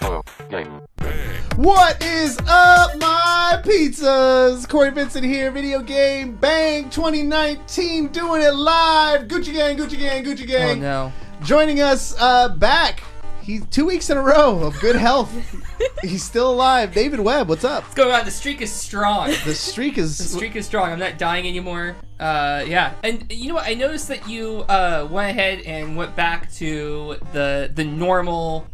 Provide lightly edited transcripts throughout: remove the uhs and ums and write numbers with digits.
What is up, my pizzas? Cory Vincent here, Video Game Bang 2019, doing it live. Gucci gang, Gucci gang, Gucci gang. Oh no. Joining us back. He's 2 weeks in a row of good health. He's still alive. David Webb, what's up? What's going on? The streak is strong. The streak is strong. I'm not dying anymore. Yeah. And you know what? I noticed that you went ahead and went back to the normal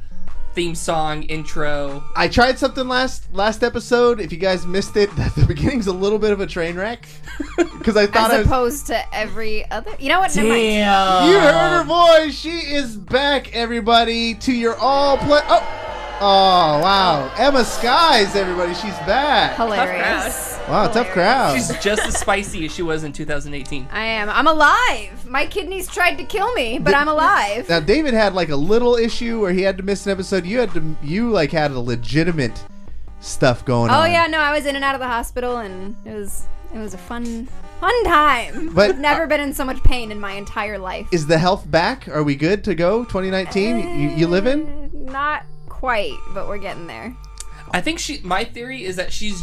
theme song intro. I tried something last episode. If you guys missed it, the beginning's a little bit of a train wreck. Because I thought as opposed to every other. You know what? Damn. You heard her voice. She is back, everybody, to your all play. Oh, wow. Emma Skies, everybody. She's back. Hilarious. Wow, tough crowd. She's just as spicy as she was in 2018. I am. I'm alive. My kidneys tried to kill me, but I'm alive. Now, David had like a little issue where he had to miss an episode. You had a legitimate stuff going on. Oh yeah, no, I was in and out of the hospital, and it was a fun time. But I've never been in so much pain in my entire life. Is the health back? Are we good to go? 2019? You living? Not quite, but we're getting there. I think my theory is that she's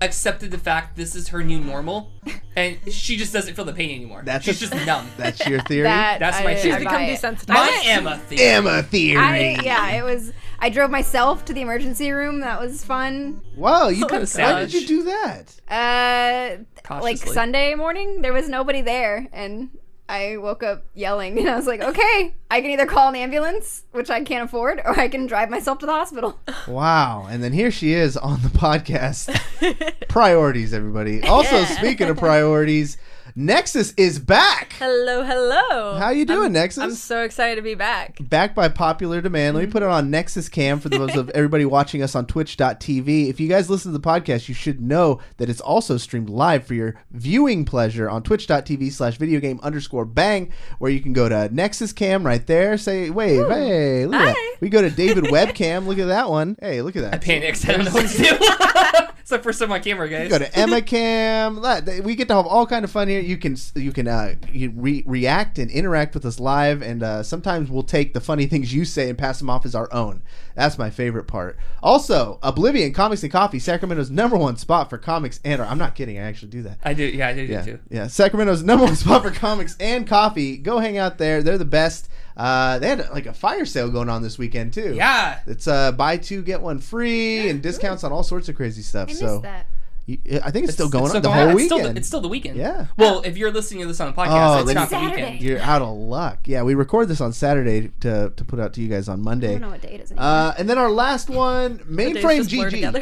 accepted the fact this is her new normal, and she just doesn't feel the pain anymore. She's just numb. That's your theory? That's my theory. She's become desensitized. My Emma theory. Emma theory. I drove myself to the emergency room. That was fun. Wow, why did you do that? Like Sunday morning, there was nobody there, and I woke up yelling, and I was like, okay, I can either call an ambulance, which I can't afford, or I can drive myself to the hospital. Wow. And then here she is on the podcast. Priorities, everybody. Also, speaking of priorities, Nexus is back. Hello. How you doing, Nexus? I'm so excited to be back. Back by popular demand. Let me put it on Nexus Cam for those of everybody watching us on twitch.tv. If you guys listen to the podcast, you should know that it's also streamed live for your viewing pleasure on twitch.tv/videogame_bang, where you can go to Nexus Cam right there. Say, wave. Hey, look at that. We go to David Webcam. Look at that one. Hey, look at that. I panicked. I don't know what to do. It's the first time on camera, guys. You go to Emma Cam. We get to have all kind of fun here. You can react and interact with us live, and sometimes we'll take the funny things you say and pass them off as our own. That's my favorite part. Also, Oblivion Comics and Coffee, Sacramento's #1 spot for comics and I'm not kidding, I actually do that. I do, yeah, I do too. Yeah, Sacramento's #1 spot for comics and coffee. Go hang out there. They're the best. They had like a fire sale going on this weekend too. Yeah. It's buy two get one free and discounts on all sorts of crazy stuff. I missed that. I think it's still going on the whole weekend. It's still the weekend. Yeah. Well, if you're listening to this on the podcast, it's not the weekend. You're out of luck. Yeah, we record this on Saturday to put out to you guys on Monday. I don't know what date it is anymore. And then our last one, Mainframe GG.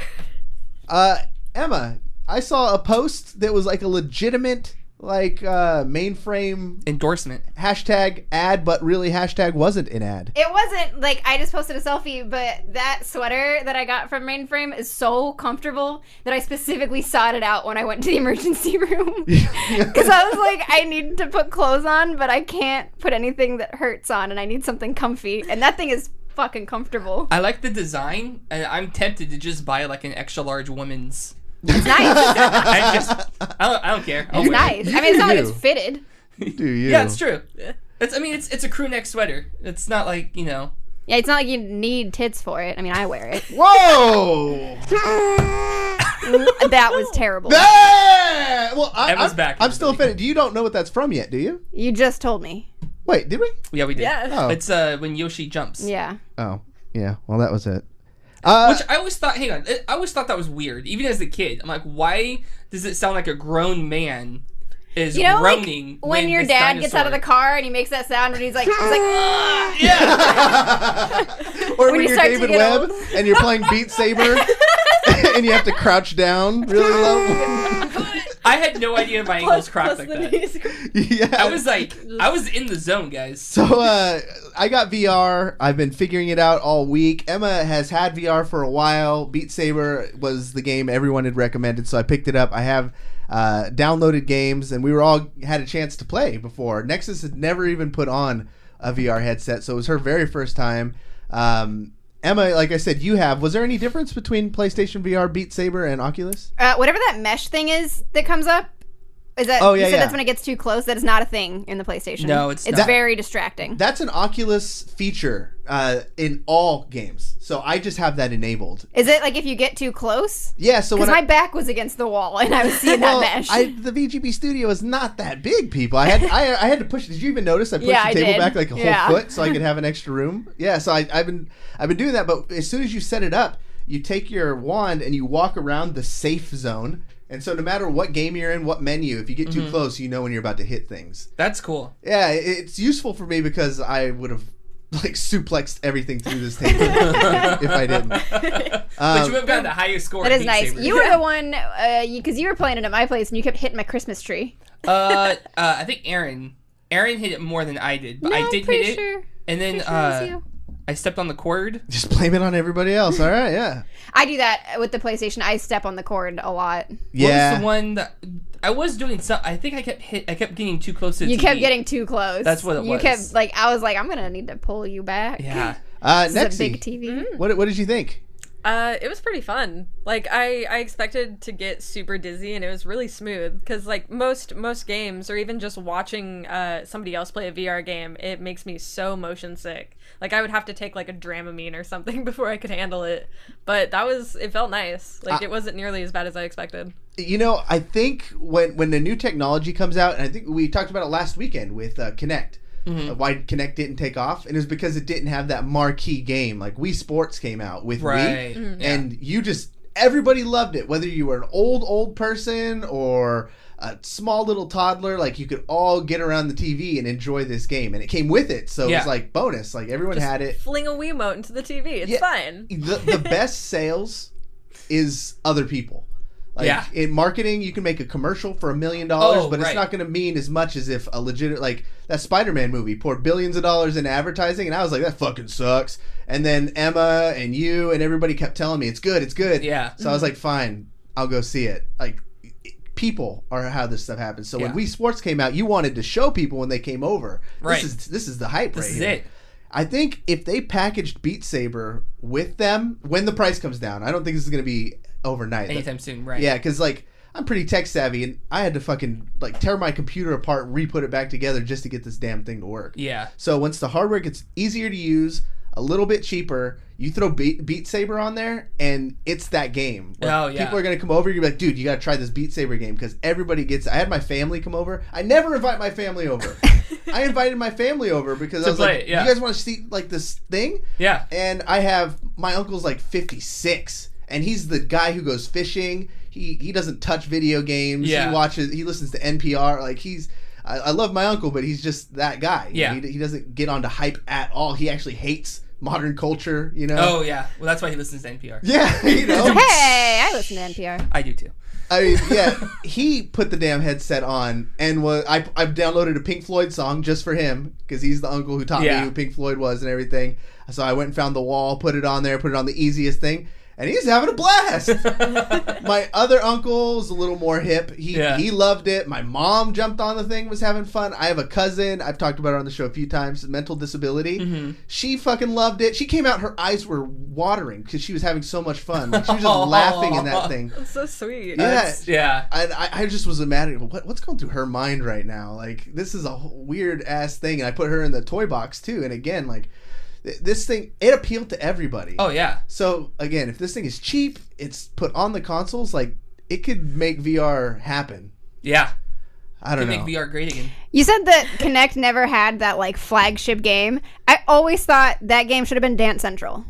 Emma, I saw a post that was like a legitimate mainframe endorsement hashtag ad, but really hashtag wasn't an ad. It wasn't like I just posted a selfie, but that sweater that I got from Mainframe is so comfortable that I specifically sought it out when I went to the emergency room because I was like, I need to put clothes on, but I can't put anything that hurts on, and I need something comfy, and that thing is fucking comfortable. I like the design, and I'm tempted to just buy like an extra large women's. It's nice. I don't care. It's nice. I mean, it's not like it's fitted. Do you? Yeah, it's true. It's a crew neck sweater. It's not like, you know. Yeah, it's not like you need tits for it. I mean, I wear it. Whoa! That was terrible. Well, Emma's back. I'm still offended. You don't know what that's from yet, do you? You just told me. Wait, did we? Yeah, we did. Yeah. Oh. It's when Yoshi jumps. Yeah. Oh, yeah. Well, that was it. Which I always thought, I always thought that was weird, even as a kid. I'm like, why does it sound like a grown man is groaning like when your dad gets out of the car and he makes that sound and he's like, yeah. Or when you're David Webb and you're playing Beat Saber and you have to crouch down really low. I had no idea my ankles cracked like that. Yeah. I was in the zone, guys. So I got VR. I've been figuring it out all week. Emma has had VR for a while. Beat Saber was the game everyone had recommended, so I picked it up. I have downloaded games, and we were all had a chance to play before. Nexus had never even put on a VR headset, so it was her very first time. Emma, like I said, you have. Was there any difference between PlayStation VR, Beat Saber, and Oculus? Whatever that mesh thing is that comes up, Is that? Oh, you yeah, said yeah. that's when it gets too close. That is not a thing in the PlayStation. No, it's It's not. very distracting. That's an Oculus feature in all games. So I just have that enabled. Is it like if you get too close? Yeah, so Because when my back was against the wall and I was seeing that mesh. the VGB Studio is not that big, people. I had to push. Did you even notice I pushed Yeah, the I table did. back like a whole Yeah. foot so I could have an extra room? Yeah, so I've been doing that. But as soon as you set it up, you take your wand and you walk around the safe zone. And so no matter what game you're in, what menu, if you get too close, you know when you're about to hit things. That's cool. Yeah, it's useful for me because I would have like suplexed everything through this table if I didn't. But you have gotten the highest score. that in is Beat nice. Saber. You were the one, because you were playing it at my place and you kept hitting my Christmas tree. I think Aaron hit it more than I did, but No, I I'm did pretty hit sure. it. And then Pretty sure it was you. I stepped on the cord. Just blame it on everybody else. All right, yeah. I do that with the PlayStation. I step on the cord a lot. Yeah. What was the one that I was doing? I think I kept getting too close to the You TV. kept getting too close. That's what it You was. kept I was like, I'm gonna need to pull you back. Yeah. This is a Nexy, big TV. what did you think? It was pretty fun. Like I expected to get super dizzy, and it was really smooth. Because like most games, or even just watching somebody else play a VR game, it makes me so motion sick. Like I would have to take like a Dramamine or something before I could handle it. But it felt nice. Like it wasn't nearly as bad as I expected. You know, I think when the new technology comes out, and I think we talked about it last weekend with Kinect. Why Kinect didn't take off, and it was because it didn't have that marquee game. Like Wii Sports came out with Right. Wii, and everybody loved it. Whether you were an old person or a small little toddler, like you could all get around the TV and enjoy this game, and it came with it, so it was like bonus. Like everyone Just had it. Fling a Wiimote into the TV. It's fine. The best sales is other people. Like in marketing, you can make a commercial for $1 million, but it's not going to mean as much as if a legit like that Spider-Man movie poured billions of dollars into advertising, and I was like, that fucking sucks. And then Emma and you and everybody kept telling me it's good, it's good. Yeah. So I was like, fine, I'll go see it. Like people are how this stuff happens. So when Wii Sports came out, you wanted to show people when they came over. Right. This is the hype right here. This is it. I think if they packaged Beat Saber with them when the price comes down, I don't think this is going to be overnight. Anytime soon, right? Yeah, because like I'm pretty tech savvy, and I had to fucking like tear my computer apart and re-put it back together just to get this damn thing to work. Yeah. So once the hardware gets easier to use, a little bit cheaper, you throw Beat Saber on there, and it's that game. Oh, yeah. People are gonna come over. You're like, dude, you gotta try this Beat Saber game because everybody gets. I had my family come over. I never invite my family over. I invited my family over because I was like, you guys want to see like this thing? Yeah. And I have my uncle's like 56. And he's the guy who goes fishing. He doesn't touch video games. Yeah. He listens to NPR. Like I love my uncle, but he's just that guy. Yeah. He doesn't get onto hype at all. He actually hates modern culture, you know? Oh, yeah. Well, that's why he listens to NPR. Yeah, you know? Hey, I listen to NPR. I do, too. I mean, yeah, he put the damn headset on and I've downloaded a Pink Floyd song just for him because he's the uncle who taught me who Pink Floyd was and everything. So I went and found The Wall, put it on there, put it on the easiest thing. And he's having a blast. My other uncle's a little more hip. He loved it. My mom jumped on the thing, was having fun. I have a cousin. I've talked about her on the show a few times. Mental disability. Mm-hmm. She fucking loved it. She came out. Her eyes were watering because she was having so much fun. Like, she was just laughing in that thing. That's so sweet. Yeah. I just was imagining what's going through her mind right now. Like this is a weird ass thing. And I put her in the toy box too. And again, like. This thing, it appealed to everybody. Oh, yeah. So, again, if this thing is cheap, it's put on the consoles, like, it could make VR happen. Yeah. I don't know. Make VR great again. You said that Kinect never had that, like, flagship game. I always thought that game should have been Dance Central.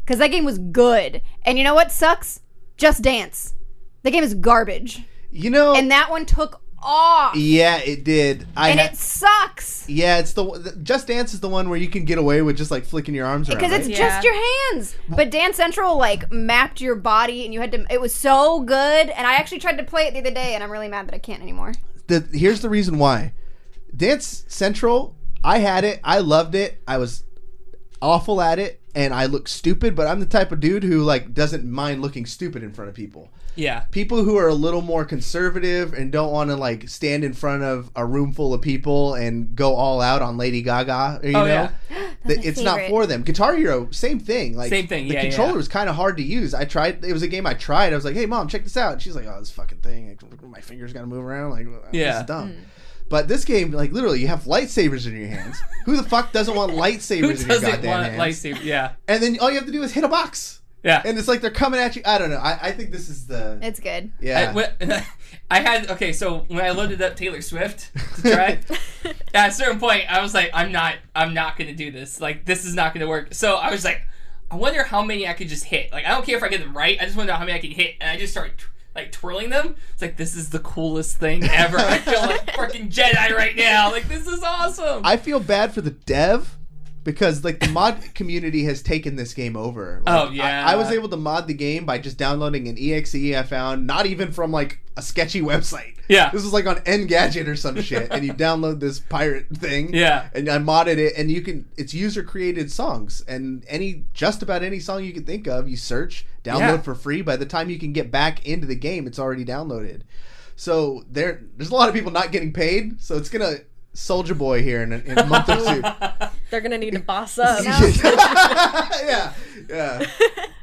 Because that game was good. And you know what sucks? Just Dance. The game is garbage. You know... And that one took off. Yeah, it did. It sucks. Yeah, it's the Just Dance is the one where you can get away with just like flicking your arms around. Because it's just your hands. But Dance Central like mapped your body, and you had to. It was so good, and I actually tried to play it the other day, and I'm really mad that I can't anymore. Here's the reason why. Dance Central, I had it. I loved it. I was awful at it, and I looked stupid. But I'm the type of dude who like doesn't mind looking stupid in front of people. Yeah. People who are a little more conservative and don't want to like stand in front of a room full of people and go all out on Lady Gaga, you know? Yeah. It's not for them. Guitar Hero, same thing. Like, Same thing, The yeah, controller yeah. was kind of hard to use. It was a game I tried. I was like, hey, Mom, check this out. And she's like, oh, this fucking thing. My fingers got to move around. Like, Yeah. this is dumb. But this game, like, literally, you have lightsabers in your hands. Who the fuck doesn't want lightsabers Who in your doesn't goddamn want hands? lightsaber? Yeah. And then all you have to do is hit a box. Yeah. And it's like they're coming at you. I don't know. I think this is the... It's good. Yeah. So when I loaded up Taylor Swift to try, at a certain point I was like, I'm not gonna do this. Like, this is not gonna work. So I was like, I wonder how many I could just hit. Like, I don't care if I get them right. I just want to know how many I can hit. And I just started like twirling them. It's like, this is the coolest thing ever. I feel like fucking Jedi right now. Like, this is awesome. I feel bad for the dev because like the mod community has taken this game over. Like, Oh, yeah. I was able to mod the game by just downloading an exe I found, not even from like a sketchy website. Yeah. This was like on Engadget or some shit, and you download this pirate thing. Yeah. And I modded it, and it's user created songs, and just about any song you can think of, you search, download for free. By the time you can get back into the game, it's already downloaded. So there's a lot of people not getting paid, so it's gonna Soulja Boy here in a month or two. They're gonna need to boss up. yeah.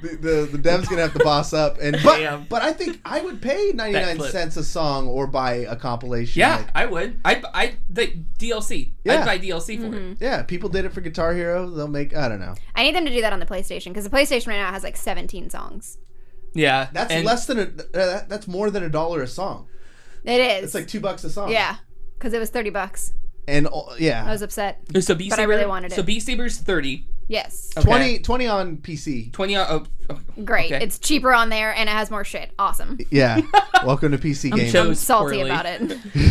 The dev's gonna have to boss up, but I think I would pay 99 cents a song or buy a compilation. Yeah, like, I would. The DLC. Yeah. I'd buy DLC for it. yeah, people did it for Guitar Hero. They'll make, I don't know. I need them to do that on the PlayStation because the PlayStation right now has like 17 songs. Yeah, That's that's more than $1 a song. It is. It's like $2 a song. Yeah, because it was $30. And yeah, I was upset. So Beat But I Saber, really wanted it. So Beat Saber's 30. Yes. Okay. 20 on PC. 20 on. Oh, Great. okay. It's cheaper on there and it has more shit. Awesome. Yeah. Welcome to PC Gaming. chose I'm salty poorly. about it.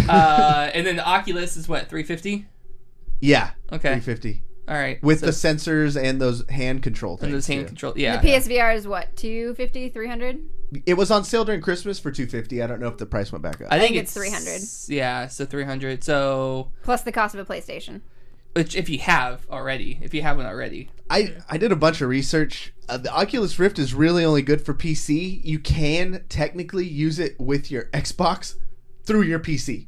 And then the Oculus is what, 350? Yeah. Okay. 350. All right. With the sensors and those hand control things. and those hand too. control. Yeah. The PSVR is what, 250, 300? It was on sale during Christmas for $250. I don't know if the price went back up. I think it's 300. Yeah, so 300. So Plus the cost of a PlayStation. which if you have one already. I did a bunch of research. The Oculus Rift is really only good for PC. You can technically use it with your Xbox through your PC.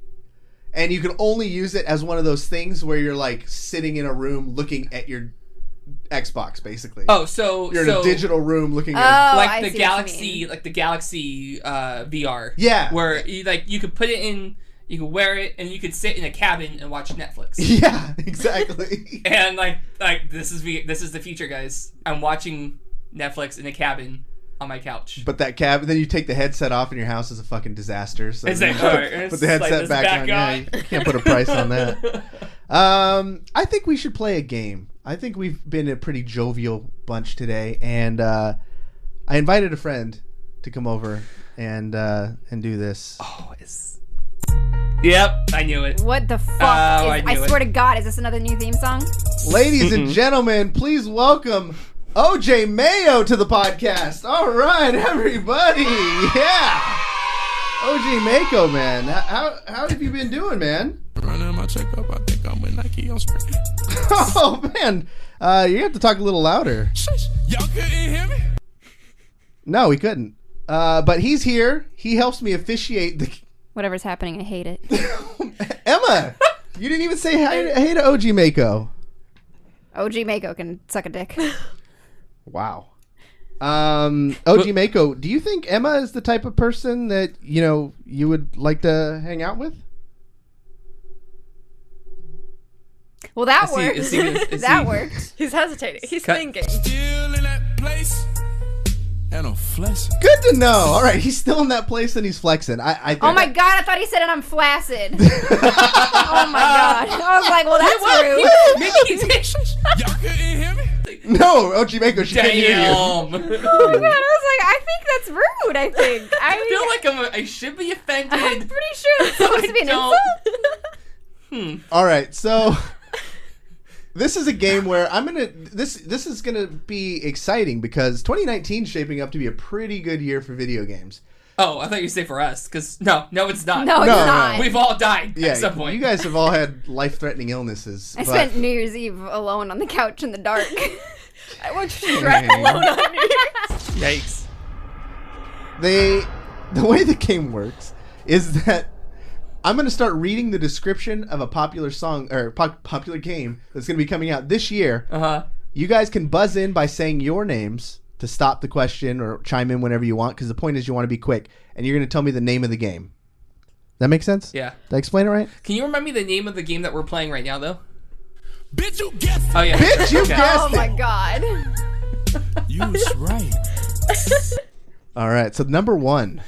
And you can only use it as one of those things where you're like sitting in a room looking at your Xbox, basically. Oh, so You're in a digital room looking at Oh, like I the see Galaxy, like the Galaxy VR. Yeah. Where you could put it in, you could wear it, and you could sit in a cabin and watch Netflix. Yeah, exactly. And like this is the future, guys. I'm watching Netflix in a cabin on my couch. But that cabin, then you take the headset off and your house is a fucking disaster. So It's like, you all right, put the headset back on. Yeah, you can't put a price on that. I think we should play a game. I think we've been a pretty jovial bunch today, and I invited a friend to come over and do this. Oh, Yep, I knew it. What the fuck? I swear to God, is this another new theme song? Ladies and gentlemen, please welcome OG Maco to the podcast. All right, everybody. Yeah. OG Maco, man. How have you been doing, man? Running my checkup, I think I'm with Nike on screen. Oh, man. You have to talk a little louder. Y'all couldn't hear me? No, we couldn't. But he's here. He helps me officiate the... Whatever's happening, I hate it. Emma, you didn't even say hey to OG Maco. OG Maco can suck a dick. Wow. OG Maco, do you think Emma is the type of person that, you would like to hang out with? Well, that Is he- worked. is he- is that he- worked. He's hesitating. He's Cut. thinking. Still in that place. And I'm flexing. Good to know. All right, he's still in that place and he's flexing. I think Oh my God, I thought he said, and I'm flaccid. Oh my God. I was like, well, that's rude. Maybe he's Y'all couldn't hear me? No, OG Maco, she can't hear you. Damn. Oh my God, I was like, I think that's rude, I think. I feel like I should be offended. I'm pretty sure it's supposed to be an don't. insult. All right, so this is a game where this is gonna be exciting because 2019 is shaping up to be a pretty good year for video games. Oh, I thought you say for us, because no, it's not. No, it's No, not. We've all died Yeah, at some point. you guys have all had life-threatening illnesses. I but spent New Year's Eve alone on the couch in the dark. I want you to drive alone on New Year's. Yikes. the way the game works is that I'm going to start reading the description of a popular song or popular game that's going to be coming out this year. Uh-huh. You guys can buzz in by saying your names to stop the question or chime in whenever you want, because the point is you want to be quick, and you're going to tell me the name of the game. That makes sense? Yeah. Did I explain it right? Can you remind me the name of the game that we're playing right now, though? Bitch, you guessed it. Oh, yeah. Bitch, you Okay. guessed Oh it. my god. You was right. All right, so number 1.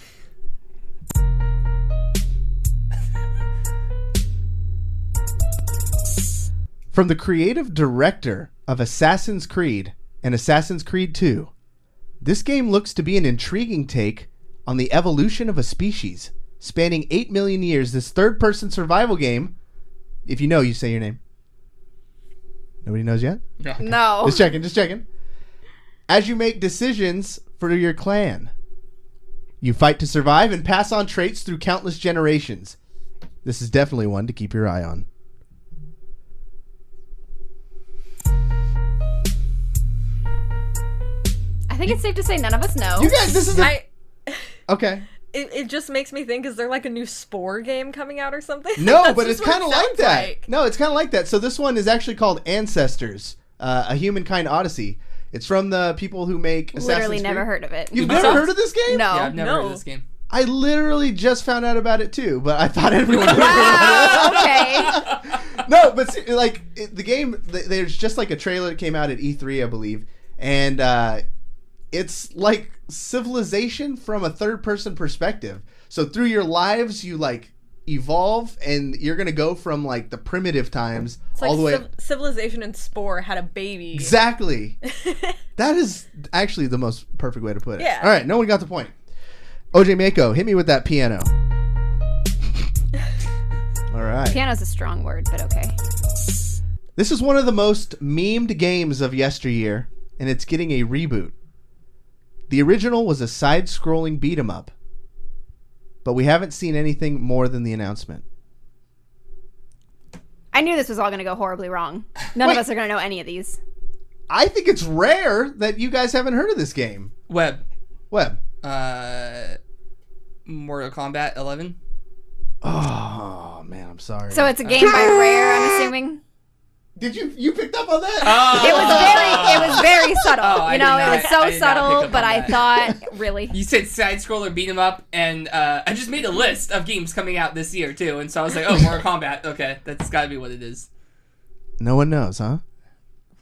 From the creative director of Assassin's Creed and Assassin's Creed 2, this game looks to be an intriguing take on the evolution of a species. Spanning 8 million years, this third-person survival game, if you know, you say your name. Nobody knows yet? No. No. Just checking. As you make decisions for your clan, you fight to survive and pass on traits through countless generations. This is definitely one to keep your eye on. I think it's safe to say none of us know. You guys, this is okay. It just makes me think, is there like a new Spore game coming out or something? No, That's but just it's what kind it of like sounds that. like. No, it's kind of like that. So this one is actually called Ancestors, a Humankind Odyssey. It's from the people who make Assassin's Literally Creed. never heard of it. You've Ubisoft? never heard of this game? No. Yeah, I've never heard No. of this game. I literally just found out about it too, but I thought everyone would. Wow, okay. No, but the game, there's just like a trailer that came out at E3, I believe, and it's like Civilization from a third-person perspective. So through your lives, you like evolve, and you're gonna go from like the primitive times It's like all the way. Civilization and Spore had a baby. Exactly. That is actually the most perfect way to put it. Yeah. All right, no one got the point. OG Maco, hit me with that piano. All right. Piano's a strong word, but okay. This is one of the most memed games of yesteryear, and it's getting a reboot. The original was a side-scrolling beat-em-up, but we haven't seen anything more than the announcement. I knew this was all going to go horribly wrong. None Wait. of us are going to know any of these. I think it's rare that you guys haven't heard of this game. Webb. Webb. Mortal Kombat 11. Oh, man, I'm sorry. So it's a game by Rare, I'm assuming. Did you picked up on that? It was very subtle. Oh, I you know, did it not- was I so did not pick subtle, up but on I that. thought, really? You said side scroller beat 'em up, and I just made a list of games coming out this year too, and so I was like, oh, Mortal Kombat. Okay, that's got to be what it is. No one knows, huh?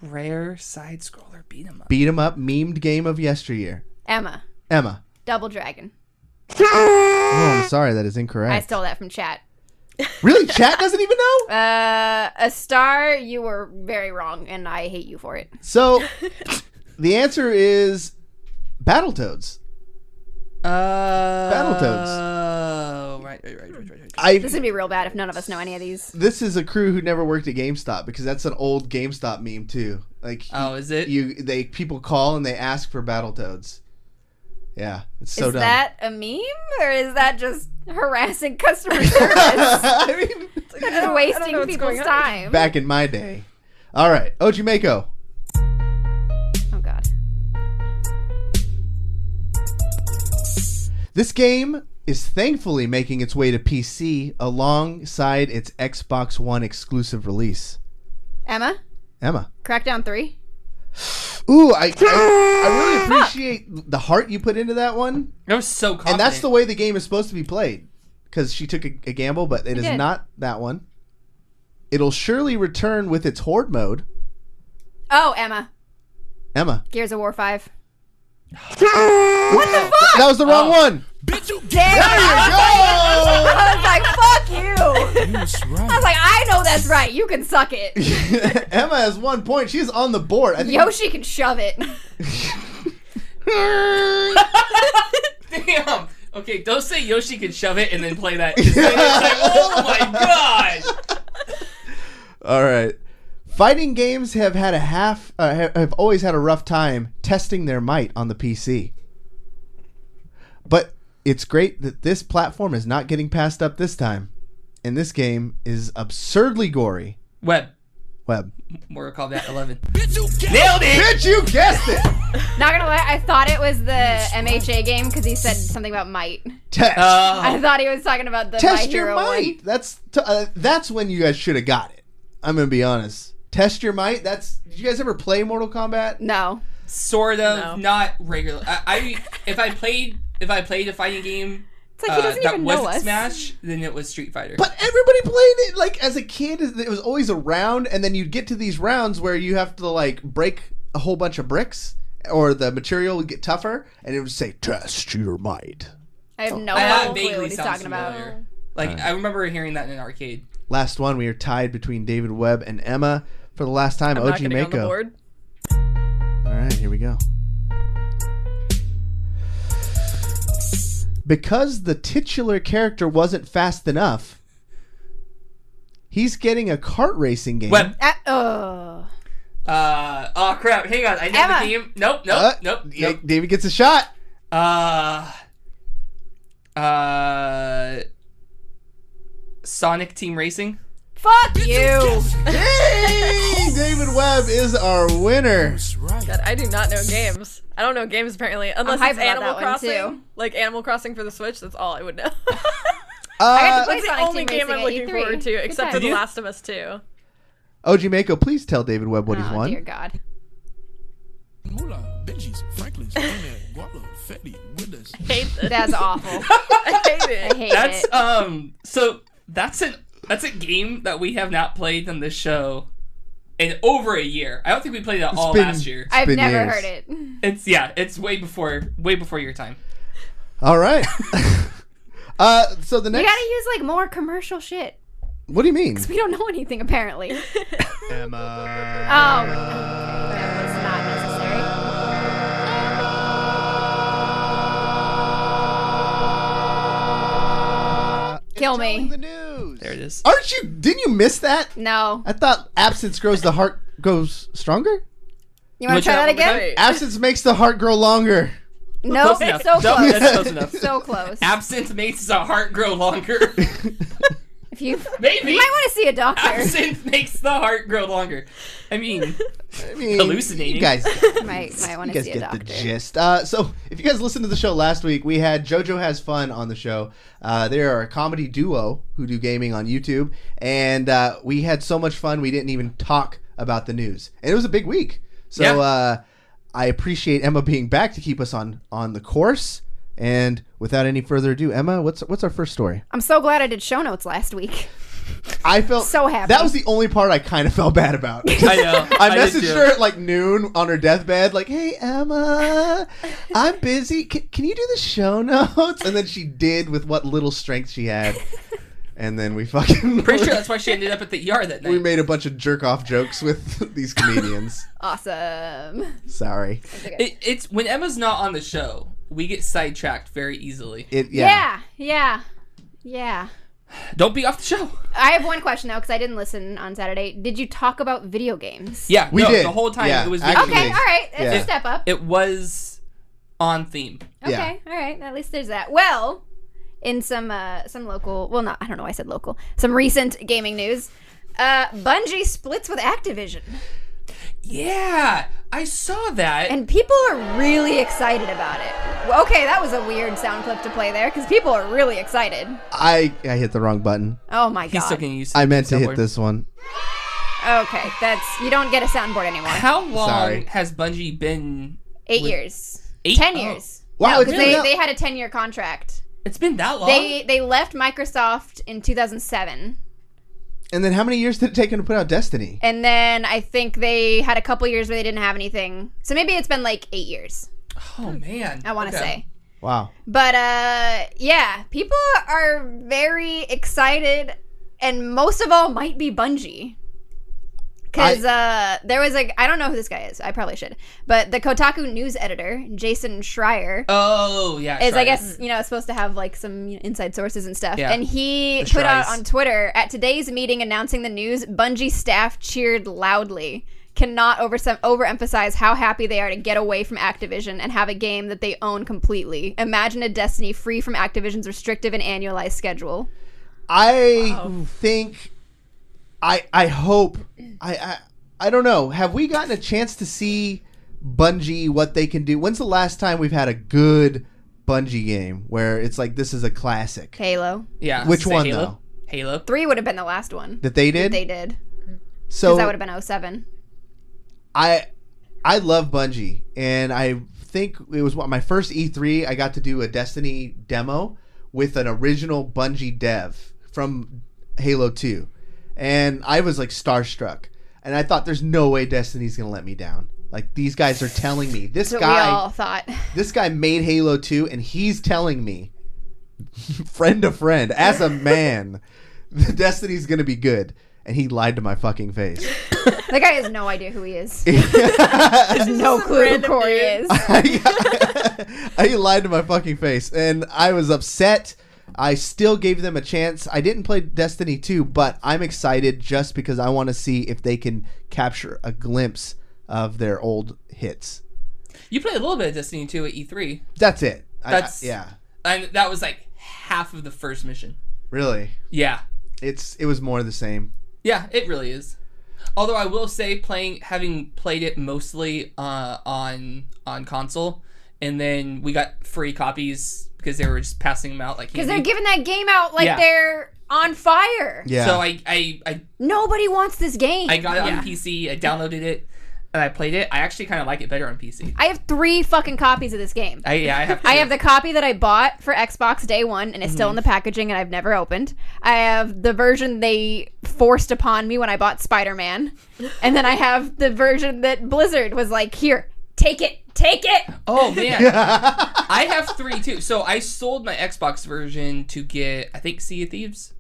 Rare side scroller beat 'em up. Beat 'em up, memed game of yesteryear. Emma. Double Dragon. Oh, I'm sorry, that is incorrect. I stole that from chat. Really? Chat doesn't even know? A star, you were very wrong, and I hate you for it. So, the answer is Battletoads. Battletoads. Oh, right. This is going to be real bad if none of us know any of these. This is a crew who never worked at GameStop, because that's an old GameStop meme too. Like, Oh, is it? people call and they ask for Battletoads. Yeah, it's so is dumb. that a meme, or is that just harassing customer service? I mean, Just I don't know wasting what's people's going on. time. back in my day. All right, OG Maco. Oh, God. This game is thankfully making its way to PC alongside its Xbox One exclusive release. Emma? Crackdown 3? Ooh, I really appreciate the heart you put into that one. I was so confident. And that's the way the game is supposed to be played. Because she took a gamble, but it is did. not that one. It'll surely return with its Horde mode. Oh, Emma. Gears of War 5. What the fuck? That was the wrong one. Bitch, you Damn! There you go. I was like, fuck you! You was I was right. like, I know that's right. You can suck it. Emma has 1 point. She's on the board. I think Yoshi can shove it. Damn. Okay, don't say Yoshi can shove it and then play that. It's like, oh my god. All right. Fighting games have had have always had a rough time testing their might on the PC. But it's great that this platform is not getting passed up this time. And this game is absurdly gory. Webb. Webb. Mortal Kombat 11. Bitch, you get Nailed it! Bitch, you guessed it. Not gonna lie, I thought it was the MHA game because he said something about might. Test. I thought he was talking about the My Test Hero your one. might. That's when you guys should have got it. I'm gonna be honest. Test your might. Did you guys ever play Mortal Kombat? No. Sort of, No. not regular. If I played a fighting game It's like he doesn't that even know wasn't us. Smash, then it was Street Fighter. But everybody played it. Like as a kid, it was always a round, and then you'd get to these rounds where you have to like break a whole bunch of bricks, or the material would get tougher, and it would say "Test your might." I have no that clue vaguely what he's sounds talking about. familiar. Like I remember hearing that in an arcade. Last one, we are tied between David Webb and Emma for the last time. I'm not OG getting on the Maco. board. All right, here we go. Because the titular character wasn't fast enough, he's getting a kart racing game. Webb. Oh Crap. Hang on. I know Emma. the game. Nope. David gets a shot. Sonic Team Racing. fuck you! Hey, David Webb is our winner. That's right. God, I do not know games. I don't know games apparently, unless hyped it's about Animal that one, Crossing. too. Like Animal Crossing for the Switch. That's all I would know. I got to play That's the Sonic only Team game Racing I'm at looking E3. forward to, Good except time. for Did The you? Last of Us 2. OG Mako, please tell David Webb what he's Oh, won. dear God. Moolah, Benji's, Franklin's, Bonnet, Guala, Fetty, Withers. I hate this. That's awful. I hate I it. hate That's it. so that's a game that we have not played on this show in over a year. I don't think we played it all been- last year. I've been never years. heard it. It's way before your time. All right. So the You next. gotta use like more commercial shit. What do you mean? We don't know anything apparently. Emma. Oh, that was not necessary. Kill me. The news. There it is. Didn't you miss that? No. I thought absence grows the heart goes stronger. You want Which to try that one was again? Wait. Absence makes the heart grow longer. Nope. Close enough. So No, close. that's close enough. So close. Absinthe makes the heart grow longer. If you Maybe. you might want to see a doctor. Absinthe makes the heart grow longer. I mean, I mean, Hallucinating. You guys, might want you to guys see a get the doctor. gist. So, if you guys listened to the show last week, we had JoJo Has Fun on the show. They are a comedy duo who do gaming on YouTube, and we had so much fun we didn't even talk about the news, and it was a big week. So, Yeah. I appreciate Emma being back to keep us on the course. And without any further ado, Emma, what's our first story? I'm so glad I did show notes last week. I felt So happy. That was the only part I kind of felt bad about. I know. I did messaged too. her at like noon on her deathbed, like, "Hey Emma, I'm busy. Can you do the show notes?" And then she did with what little strength she had. And then we fucking Pretty sure that's why she ended up at the ER that night. we made a bunch of jerk off jokes with these comedians. Awesome. Sorry. It's when Emma's not on the show, we get sidetracked very easily. Yeah. Don't be off the show. I have one question though, because I didn't listen on Saturday. Did you talk about video games? Yeah, We did. the whole time. Yeah, It was actually. Okay, all right. That's Yeah. a step up. It was on theme. Okay, Yeah. all right. At least there's that. Well, in some local, well, not I don't know why I said local. Some recent gaming news. Bungie splits with Activision, Yeah, I saw that. and people are really excited about it. Well, okay, that was a weird sound clip to play there because people are really excited. I hit the wrong button. Oh my He's still god. getting used. I meant to soundboard. hit this one. Okay, you don't get a soundboard anymore. How long Sorry. has Bungie been? 8 years. 8? 10 Oh. years. Wow, No, it's 'cause been that- they had a 10-year contract. It's been that long. They left Microsoft in 2007. And then how many years did it take him to put out Destiny? And then I think they had a couple years where they didn't have anything. So maybe it's been like 8 years, Oh man. I want to Okay. say. Wow. But yeah, people are very excited, and most of all might be Bungie. Because there was I don't know who this guy is. I probably should. But the Kotaku news editor, Jason Schreier, Oh yeah. is I sorry. guess supposed to have like some inside sources and stuff. Yeah. And he The put out Schreis. on Twitter, at today's meeting announcing the news, Bungie staff cheered loudly. Cannot overemphasize how happy they are to get away from Activision and have a game that they own completely. Imagine a Destiny free from Activision's restrictive and annualized schedule. I think I hope I don't know. Have we gotten a chance to see Bungie, what they can do? When's the last time we've had a good Bungie game where it's like, this is a classic? Halo. Yeah. Which say one, Halo? though? Halo. 3 would have been the last one. That they did? They did. So Because that would have been 07. I love Bungie, and I think it was my first E3. I got to do a Destiny demo with an original Bungie dev from Halo 2, and I was like starstruck, and I thought there's no way Destiny's gonna let me down. Like, these guys are telling me this That's guy what we all thought. this guy made Halo 2, and he's telling me friend to friend as a man Destiny's gonna be good. And he lied to my fucking face. That guy has no idea who he is. Has no clue who Cory is. He lied to my fucking face. And I was upset. I still gave them a chance. I didn't play Destiny 2, but I'm excited just because I want to see if they can capture a glimpse of their old hits. You played a little bit of Destiny 2 at E3. That's it. Yeah. And that was like half of the first mission. Really? Yeah. It was more of the same. Yeah, it really is. Although I will say, having played it mostly on console, and then we got free copies because they were just passing them out like because they're giving that game out like they're on fire. Yeah. So I nobody wants this game. I got it on PC. I downloaded it and I played it. I actually kind of like it better on PC. I have 3 fucking copies of this game. I have. I have the copy that I bought for Xbox day one, and it's still in the packaging, and I've never opened. I have the version they forced upon me when I bought Spider-Man, and then I have the version that Blizzard was like, "Here, take it." Oh man, I have 3 too. So I sold my Xbox version to get, I think, Sea of Thieves,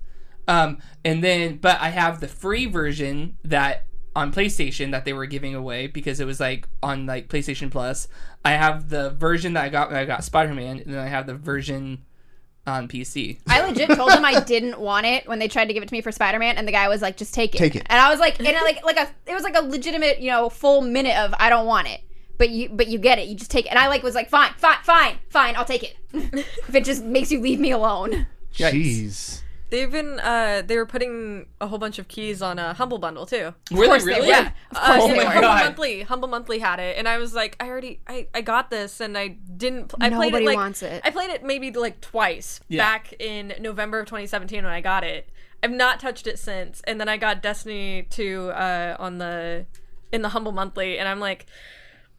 but I have the free version that on PlayStation that they were giving away because it was like on like PlayStation Plus. I have the version that I got when I got Spider-Man, and then I have the version on PC. I legit told them I didn't want it when they tried to give it to me for Spider-Man, and the guy was like, "Just take it." Take it. And I was like, it was like a legitimate, full minute of I don't want it, but you get it. You just take it. And I was like, fine, I'll take it if it just makes you leave me alone. Jeez. They've been, they were putting a whole bunch of keys on a Humble Bundle, too. Were course they they really? were. Yeah. Of course they were. Humble Monthly had it, and I was like, I got this, and I didn't, I played it Nobody like, wants it. I played it maybe like twice back in November of 2017 when I got it. I've not touched it since, and then I got Destiny 2 in the Humble Monthly, and I'm like,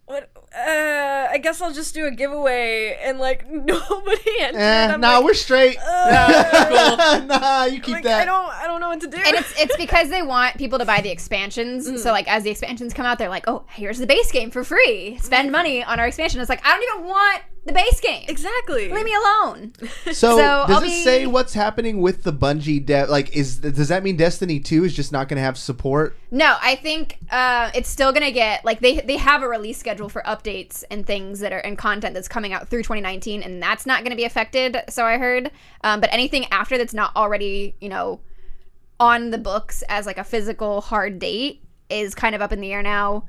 what? I guess I'll just do a giveaway, and like nobody entered. We're straight. Cool. Nah, you keep like, that. I don't know what to do. And it's because they want people to buy the expansions. So like as the expansions come out, they're like, "Oh, here's the base game for free. Spend money on our expansion." It's like, I don't even want the base game. Exactly. Leave me alone. So does I'll it say what's happening with the Bungie dev? Like, does that mean Destiny 2 is just not going to have support? No, I think it's still going to get, like, they have a release schedule for updates and things that are, and content that's coming out through 2019, and that's not going to be affected, so I heard. But anything after that's not already, on the books as, like, a physical hard date is kind of up in the air now.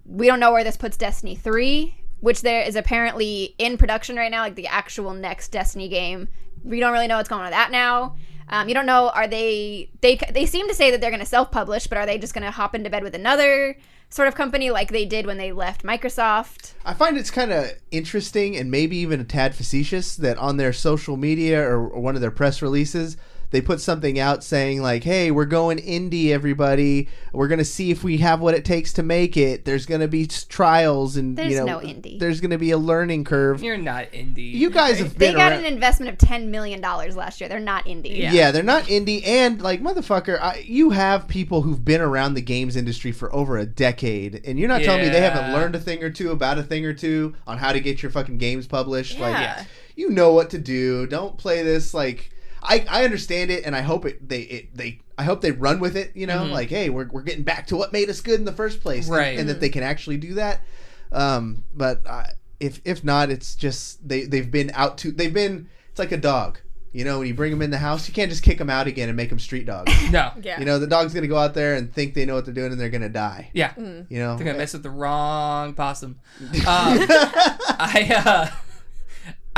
We don't know where this puts Destiny 3, which there is apparently in production right now, like the actual next Destiny game. We don't really know what's going on with that now. You don't know, are they seem to say that they're going to self-publish, but are they just going to hop into bed with another sort of company like they did when they left Microsoft? I find it's kind of interesting and maybe even a tad facetious that on their social media or one of their press releases, they put something out saying like, "Hey, we're going indie, everybody. We're going to see if we have what it takes to make it. There's going to be trials and There's no indie. There's going to be a learning curve." You're not indie. You guys have They been got around. an investment of $10 million last year. They're not indie. Yeah, they're not indie, and like motherfucker, you have people who've been around the games industry for over a decade, and you're not telling me they haven't learned a thing or two about a thing or two on how to get your fucking games published. Yeah. Like, you know what to do. Don't play this like. I understand it, and I hope I hope they run with it. Like, hey, we're getting back to what made us good in the first place, right? And that they can actually do that. But if not, it's just they've been out to it's like a dog. When you bring them in the house, you can't just kick them out again and make them street dogs. No. Yeah. The dog's gonna go out there and think they know what they're doing, and they're gonna die. Yeah. Mm. They're gonna mess with the wrong possum.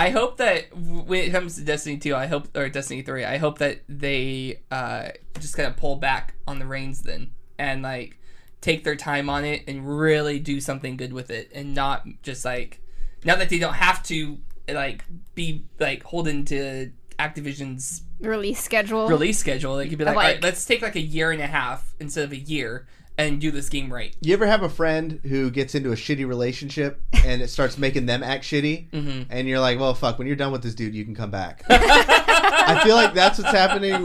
I hope that when it comes to Destiny 2, or Destiny 3, I hope that they just kind of pull back on the reins then. and like take their time on it and really do something good with it, and not just like, not that they don't have to like be like holding to Activision's Release schedule. They could be like, all right, let's take like a year and a half instead of a year and do this game right. You ever have a friend who gets into a shitty relationship and it starts making them act shitty, and you're like, well, fuck, when you're done with this dude, you can come back. I feel like that's what's happening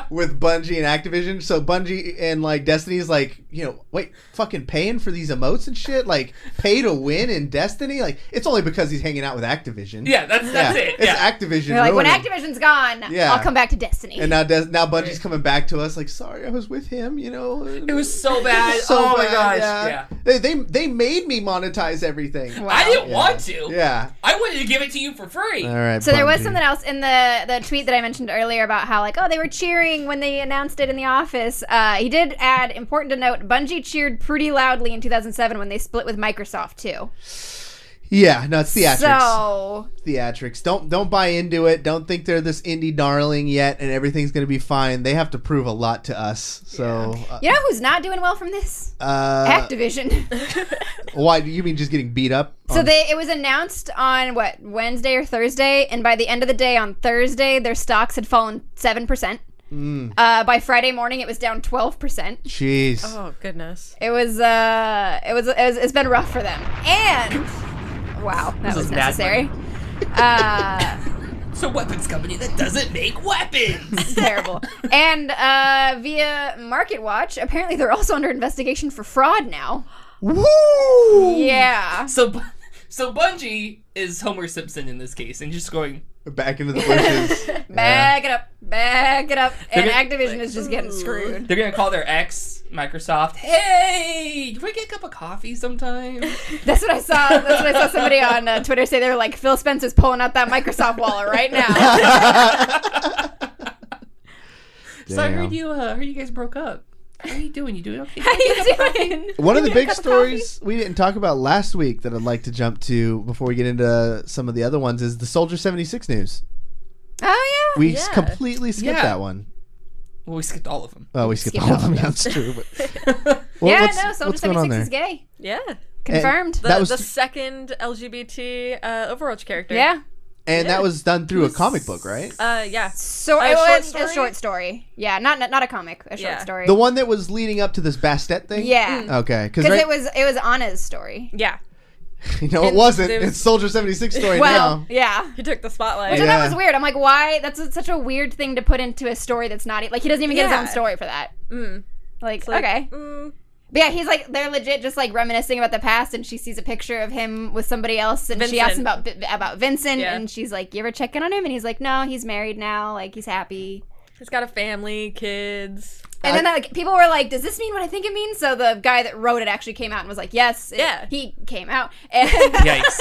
with Bungie and Activision. So Bungie and like Destiny's like, you know, wait, fucking paying for these emotes and shit, like pay to win in Destiny, like it's only because he's hanging out with Activision. Yeah, that's it. It's Activision. They're like, when Activision's gone, I'll come back to Destiny. And now Bungie's coming back to us like, sorry, I was with him, you know. It was so bad. My gosh. Yeah. They made me monetize everything. Wow. I didn't want to. Yeah. I wanted to give it to you for free. All right. So there was something else in the tweet that I mentioned earlier about how like, oh, they were cheering when they announced it in the office. He did add, important to note, Bungie cheered pretty loudly in 2007 when they split with Microsoft too. Yeah, no, it's theatrics. So theatrics. Don't buy into it. Don't think they're this indie darling yet and everything's going to be fine. They have to prove a lot to us. So you know who's not doing well from this? Activision. Why? You mean just getting beat up? So it was announced on Wednesday or Thursday, and by the end of the day on Thursday, their stocks had fallen 7%. By Friday morning, it was down 12%. Jeez. Oh goodness. It's been rough for them. And wow, that was necessary. It's a weapons company that doesn't make weapons. It's terrible. And via Market Watch, apparently they're also under investigation for fraud now. Woo! Yeah. So Bungie is Homer Simpson in this case, and just going back into the bushes. Back it up. And Activision is just getting screwed. They're gonna call their ex, Microsoft. Hey, can we get a cup of coffee sometime? That's what I saw somebody on Twitter say. They were like, Phil Spencer's pulling out that Microsoft wallet right now. So I heard you guys broke up. How are you doing? You doing okay? How you doing? One of the big stories we didn't talk about last week that I'd like to jump to before we get into some of the other ones is the Soldier 76 news. Oh, yeah. We completely skipped that one. Well, we skipped all of them. Oh, we skipped all of them. That's true. But, Soldier 76 is gay. Yeah. Confirmed. The second LGBT Overwatch character. Yeah. And that was done through a comic book, right? Yeah. So it was a short story. Yeah, not a comic, a short story. The one that was leading up to this Bastet thing? Yeah. Okay. Because it was Anna's story. Yeah. No, it wasn't. It's Soldier 76 story now. Yeah. He took the spotlight. Which I thought was weird. I'm like, why? That's such a weird thing to put into a story that's not... Like, he doesn't even get his own story for that. Like, okay. But yeah, he's like, they're legit just like reminiscing about the past, and she sees a picture of him with somebody else, and she asks him about Vincent, and she's like, you ever check in on him? And he's like, no, he's married now, like, he's happy. He's got a family, kids. And then like, people were like, does this mean what I think it means? So the guy that wrote it actually came out and was like, yes, he came out. And yikes.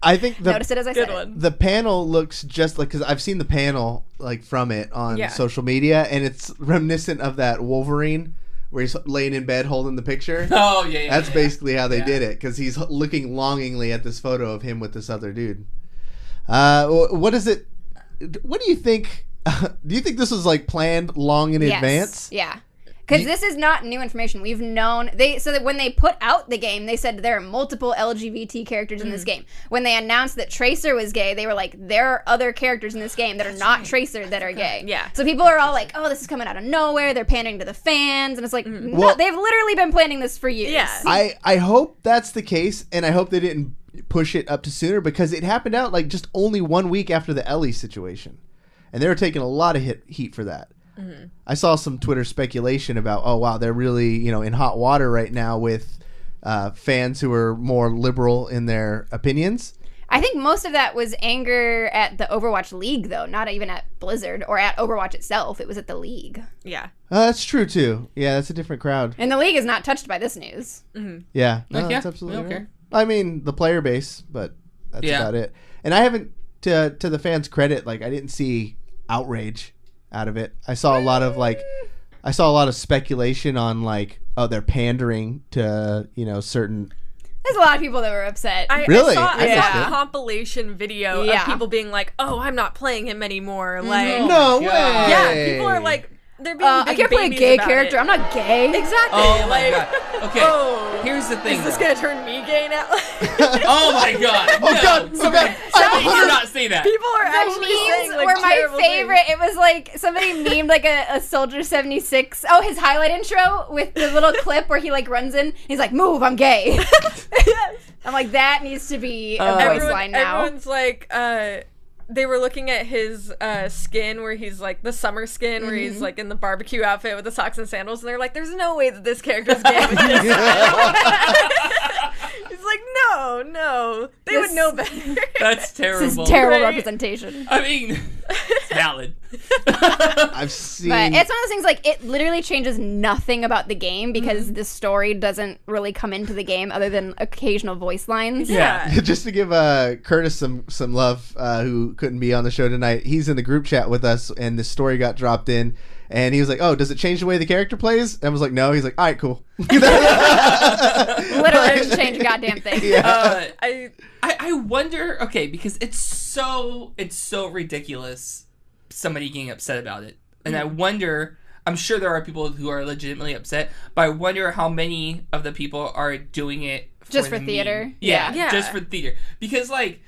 I think notice it as I said it. The panel looks just like, because I've seen the panel like from it on social media, and it's reminiscent of that Wolverine where he's laying in bed holding the picture. Oh, yeah. That's basically how they did it, because he's looking longingly at this photo of him with this other dude. What is it? What do you think? Do you think this was like planned long in advance? Yeah. Because this is not new information. We've known so that when they put out the game, they said there are multiple LGBT characters in this game. When they announced that Tracer was gay, they were like, there are other characters in this game that are not Tracer that are gay. Yeah. So people are all like, oh, this is coming out of nowhere. They're pandering to the fans, and it's like, no, they've literally been planning this for years. Yeah. I hope that's the case, and I hope they didn't push it up to sooner, because it happened out like just only 1 week after the Ellie situation, and they were taking a lot of heat for that. I saw some Twitter speculation about, oh wow, they're really in hot water right now with fans who are more liberal in their opinions. I think most of that was anger at the Overwatch League, though, not even at Blizzard or at Overwatch itself. It was at the League. Yeah. That's true too. Yeah, that's a different crowd. And the League is not touched by this news. Yeah, no, that's absolutely right. I mean, the player base, but that's about it. And I haven't, to the fans' credit, like, I didn't see outrage out of it. I saw a lot of speculation on like, oh, they're pandering to certain. There's a lot of people that were upset. I saw a compilation video of people being like, oh, I'm not playing him anymore. Like, no way. Yeah, people are like they're being I big can't play a babies gay about character. it. I'm not gay. Exactly. Oh my like, god. Okay. Oh, Here's the thing. is this though. gonna turn me gay now? Oh my god. Oh No. god, oh god. Somebody did not say that. People are The actually saying memes like were my terrible favorite. things. It was like somebody memed like a Soldier 76. Oh, his highlight intro with the little clip where he like runs in. He's like, "Move, I'm gay." I'm like, that needs to be a voice line now. Everyone's like, they were looking at his skin where he's like the summer skin where he's like in the barbecue outfit with the socks and sandals, and they're like, there's no way that this character's gay with this He's like, no, they would know better. That's terrible. This is terrible Right? representation. I mean, it's valid. I've seen. But it's one of those things like it literally changes nothing about the game because the story doesn't really come into the game other than occasional voice lines. Yeah. Just to give Curtis some love, who couldn't be on the show tonight. He's in the group chat with us, and the story got dropped in, and he was like, "Oh, does it change the way the character plays?" And I was like, "No." He's like, "All right, cool." Literally doesn't change a goddamn thing. I wonder. Okay, because it's so ridiculous. Somebody getting upset about it, and I wonder. I'm sure there are people who are legitimately upset, but I wonder how many of the people are doing it Just for the theater? meme. Yeah, Yeah. just for theater. Because like,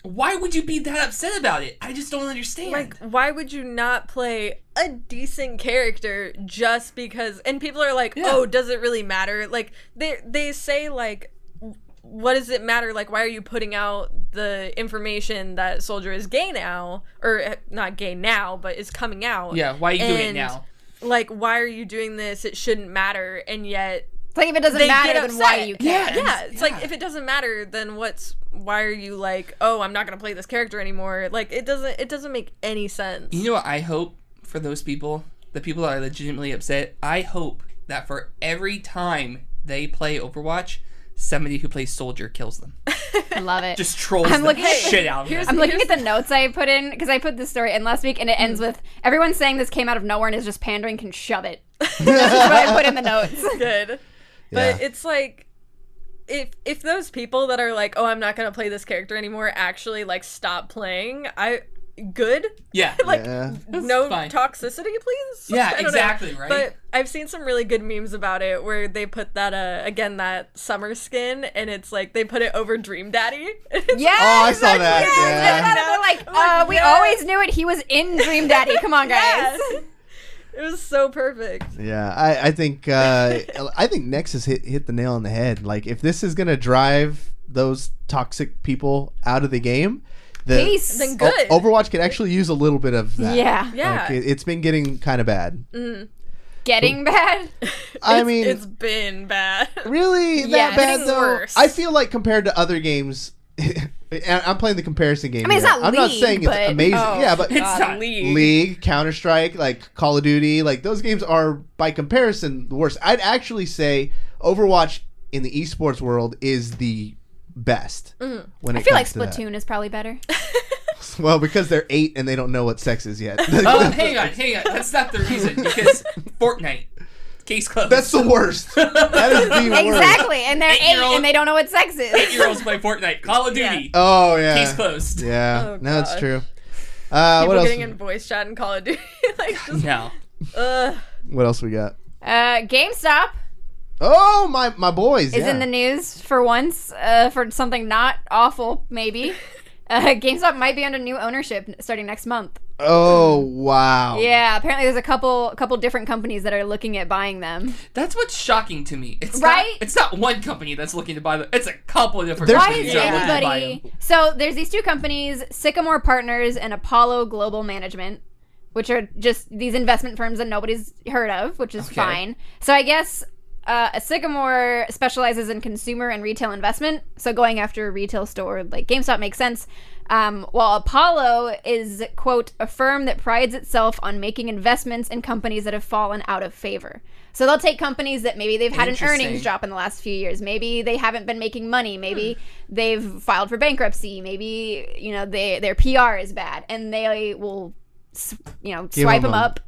why would you be that upset about it? I just don't understand. Like, why would you not play a decent character just because? And people are like, Yeah. oh, does it really matter? Like, they say, like, what does it matter? Like, why are you putting out the information that Soldier is gay now? Or, not gay now, but is coming out. yeah, why are you doing it And, now? Like, why are you doing this? It shouldn't matter. And yet, It's like if it doesn't they matter, get then upset. why you care? Yeah, it's like, if it doesn't matter, then why are you like, oh, I'm not gonna play this character anymore? Like, it doesn't make any sense. You know what I hope for those people, the people that are legitimately upset? I hope that for every time they play Overwatch, somebody who plays Soldier kills them. I love it. Just trolls I'm the looking at- shit out of them. I'm looking at the notes I put in because I put this story in last week and it ends with everyone saying this came out of nowhere and is just pandering can shove it. That's just what I put in the notes. Good. But it's like, if those people that are like, oh, I'm not gonna play this character anymore, actually like stop playing, good. Yeah. Like, Yeah. no fine. toxicity, please. Yeah, I don't know. exactly, right? But I've seen some really good memes about it where they put that again, that summer skin, and it's like they put it over Dream Daddy. Yes! Oh, I saw that. Yes! Yeah. They're like, I'm like, we yes. always knew it. He was in Dream Daddy. Come on, guys. Yes. It was so perfect. Yeah, I think Nexus hit the nail on the head. Like, if this is gonna drive those toxic people out of the game, Peace. Then good. Overwatch could actually use a little bit of that. Yeah. Yeah. Like, it's been getting kind of bad. Getting bad. I mean, It's been bad. really Yeah, that bad getting though? worse. I feel like compared to other games, and I'm playing the comparison game. I mean, it's here. not I'm not League, saying it's but- amazing. Oh. Yeah, but It's not. League, Counter-Strike, like Call of Duty, like those games are by comparison the worst. I'd actually say Overwatch in the esports world is the best. When I it feel like comes to that. Splatoon is probably better. Well, because they're 8 and they don't know what sex is yet. Oh, hang on. That's not the reason. Because Fortnite. Case closed. That's the worst. That is the worst. Exactly. And they're 8 8-year-old and they don't know what sex is. 8-year-olds play Fortnite. Call of Duty. Oh yeah. Case closed. Yeah. Oh, No, it's God. true. People What else? getting in voice chat and Call of Duty. Like, just, No. What else we got? GameStop Oh, my boys. is in the news for once for something not awful, maybe. GameStop might be under new ownership starting next month. Oh wow. Yeah, apparently there's a couple different companies that are looking at buying them. That's what's shocking to me. It's Right? Not, it's not one company that's looking to buy them. It's a couple of different There's- Why companies is that are looking to buy them. anybody? So there's these two companies, Sycamore Partners and Apollo Global Management, which are just these investment firms that nobody's heard of, which is Okay. fine. So I guess a Sycamore specializes in consumer and retail investment, so going after a retail store like GameStop makes sense. While Apollo is, quote, a firm that prides itself on making investments in companies that have fallen out of favor. So they'll take companies that maybe they've had an Interesting. earnings drop in the last few years. Maybe they haven't been making money. Maybe they've filed for bankruptcy. Maybe, their PR is bad. And they will, swipe them up,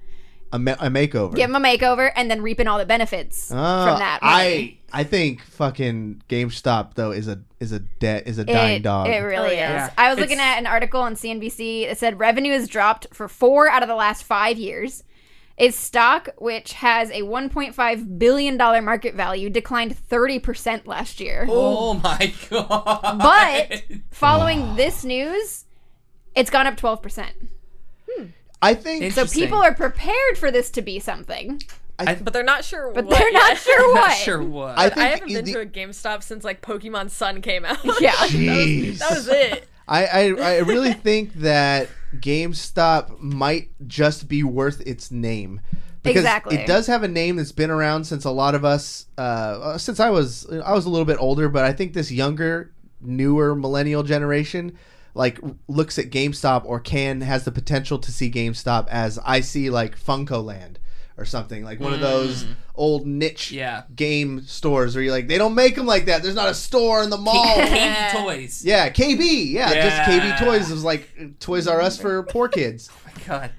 A makeover. give them a makeover, and then reap in all the benefits from that money. I think fucking GameStop though is a dying dog. It really Oh, yeah. is. I was It's- looking at an article on CNBC that said revenue has dropped for 4 out of the last 5 years. Its stock, which has a $1.5 billion market value, declined 30% last year. Oh my god. But following this news, it's gone up 12%. I think So people are prepared for this to be something. But they're not sure But what they're not yet. sure what. Not sure what. I I think haven't been to a GameStop since like Pokemon Sun came out. Yeah. Jeez. That was it. I really think that GameStop might just be worth its name. Because Exactly. it does have a name that's been around since a lot of us, since I was a little bit older, but I think this younger, newer millennial generation like looks at GameStop or has the potential to see GameStop as I see like Funko Land or something, like one of those old niche game stores where you're like, they don't make them like that. There's not a store in the mall. KB Toys. Yeah, KB. Yeah, just KB Toys. It was like Toys R Us for poor kids. Oh my god.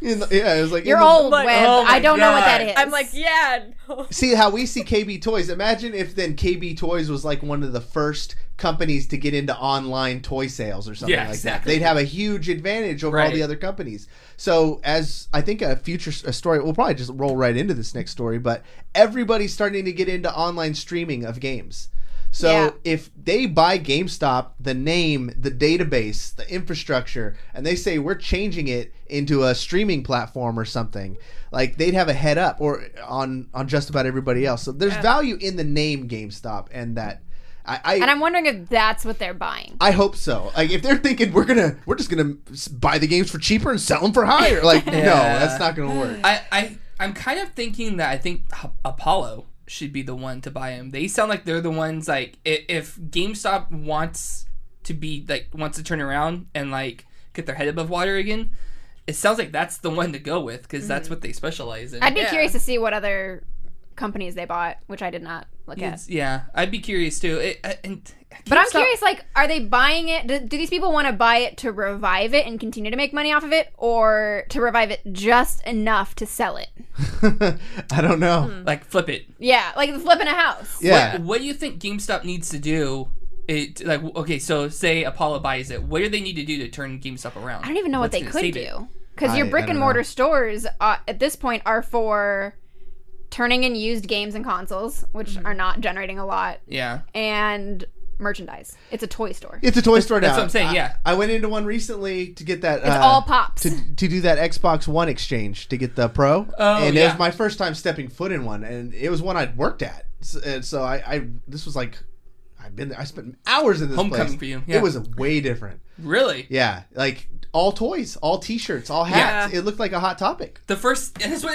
Yeah, it was like You're in the- old, like, Webb. oh my I don't know what that God. is. I'm like, yeah. No. See how we see KB Toys. Imagine if then KB Toys was like one of the first companies to get into online toy sales or something Yeah, like exactly. that. They'd have a huge advantage over all Right. the other companies. So as I think a story, we'll probably just roll right into this next story, but everybody's starting to get into online streaming of games. So Yeah. if they buy GameStop, the name, the database, the infrastructure, and they say we're changing it into a streaming platform or something, like they'd have a head up or on just about everybody else. So there's value in the name GameStop, and that and I'm wondering if that's what they're buying. I hope so. Like if they're thinking we're just gonna buy the games for cheaper and sell them for higher, like no, that's not gonna work. I'm kind of thinking that I think Apollo should be the one to buy them. They sound like they're the ones, like if GameStop wants to turn around and like get their head above water again, it sounds like that's the one to go with because that's what they specialize in. I'd be curious to see what other companies they bought, which I did not look at. Yeah, I'd be curious too. But I'm curious, like, are they buying it? Do these people want to buy it to revive it and continue to make money off of it, or to revive it just enough to sell it? I don't know. like flip it. Yeah, like flipping a house. Yeah. What do you think GameStop needs to do? So say Apollo buys it. What do they need to do to turn GameStop around? I don't even know what What's they gonna could save it? do. Because your I brick don't and know. mortar stores at this point are for turning in used games and consoles, which are not generating a lot, Yeah. and merchandise. It's a toy store. It's a toy store now. That's what I'm saying, yeah. I went into one recently to get that. It's all pops. To do that Xbox One exchange to get the Pro. Oh, and it yeah. was my first time stepping foot in one, and it was one I'd worked at. So I this was like, I've been there. I spent hours in this Homecoming place. for you, yeah. It was way different. Really? Yeah, like all toys, all T-shirts, all hats. Yeah. It looked like a Hot Topic. That's what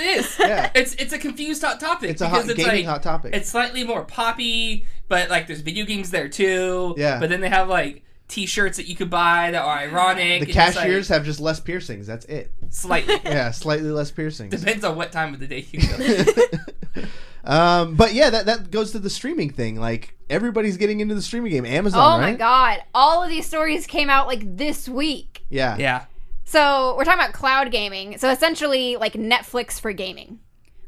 it is. Yeah. It's a confused hot topic. It's a because gaming Hot Topic. It's slightly more poppy, but like there's video games there too. Yeah. But then they have like T-shirts that you could buy that are ironic. The and it's, cashiers like, have just less piercings. That's it. slightly. Yeah, slightly less piercings. Depends on what time of the day you go. But yeah, that goes to the streaming thing. Like everybody's getting into the streaming game. Amazon, Oh right? my god. All of these stories came out like this week. Yeah. Yeah. So we're talking about cloud gaming. So essentially like Netflix for gaming.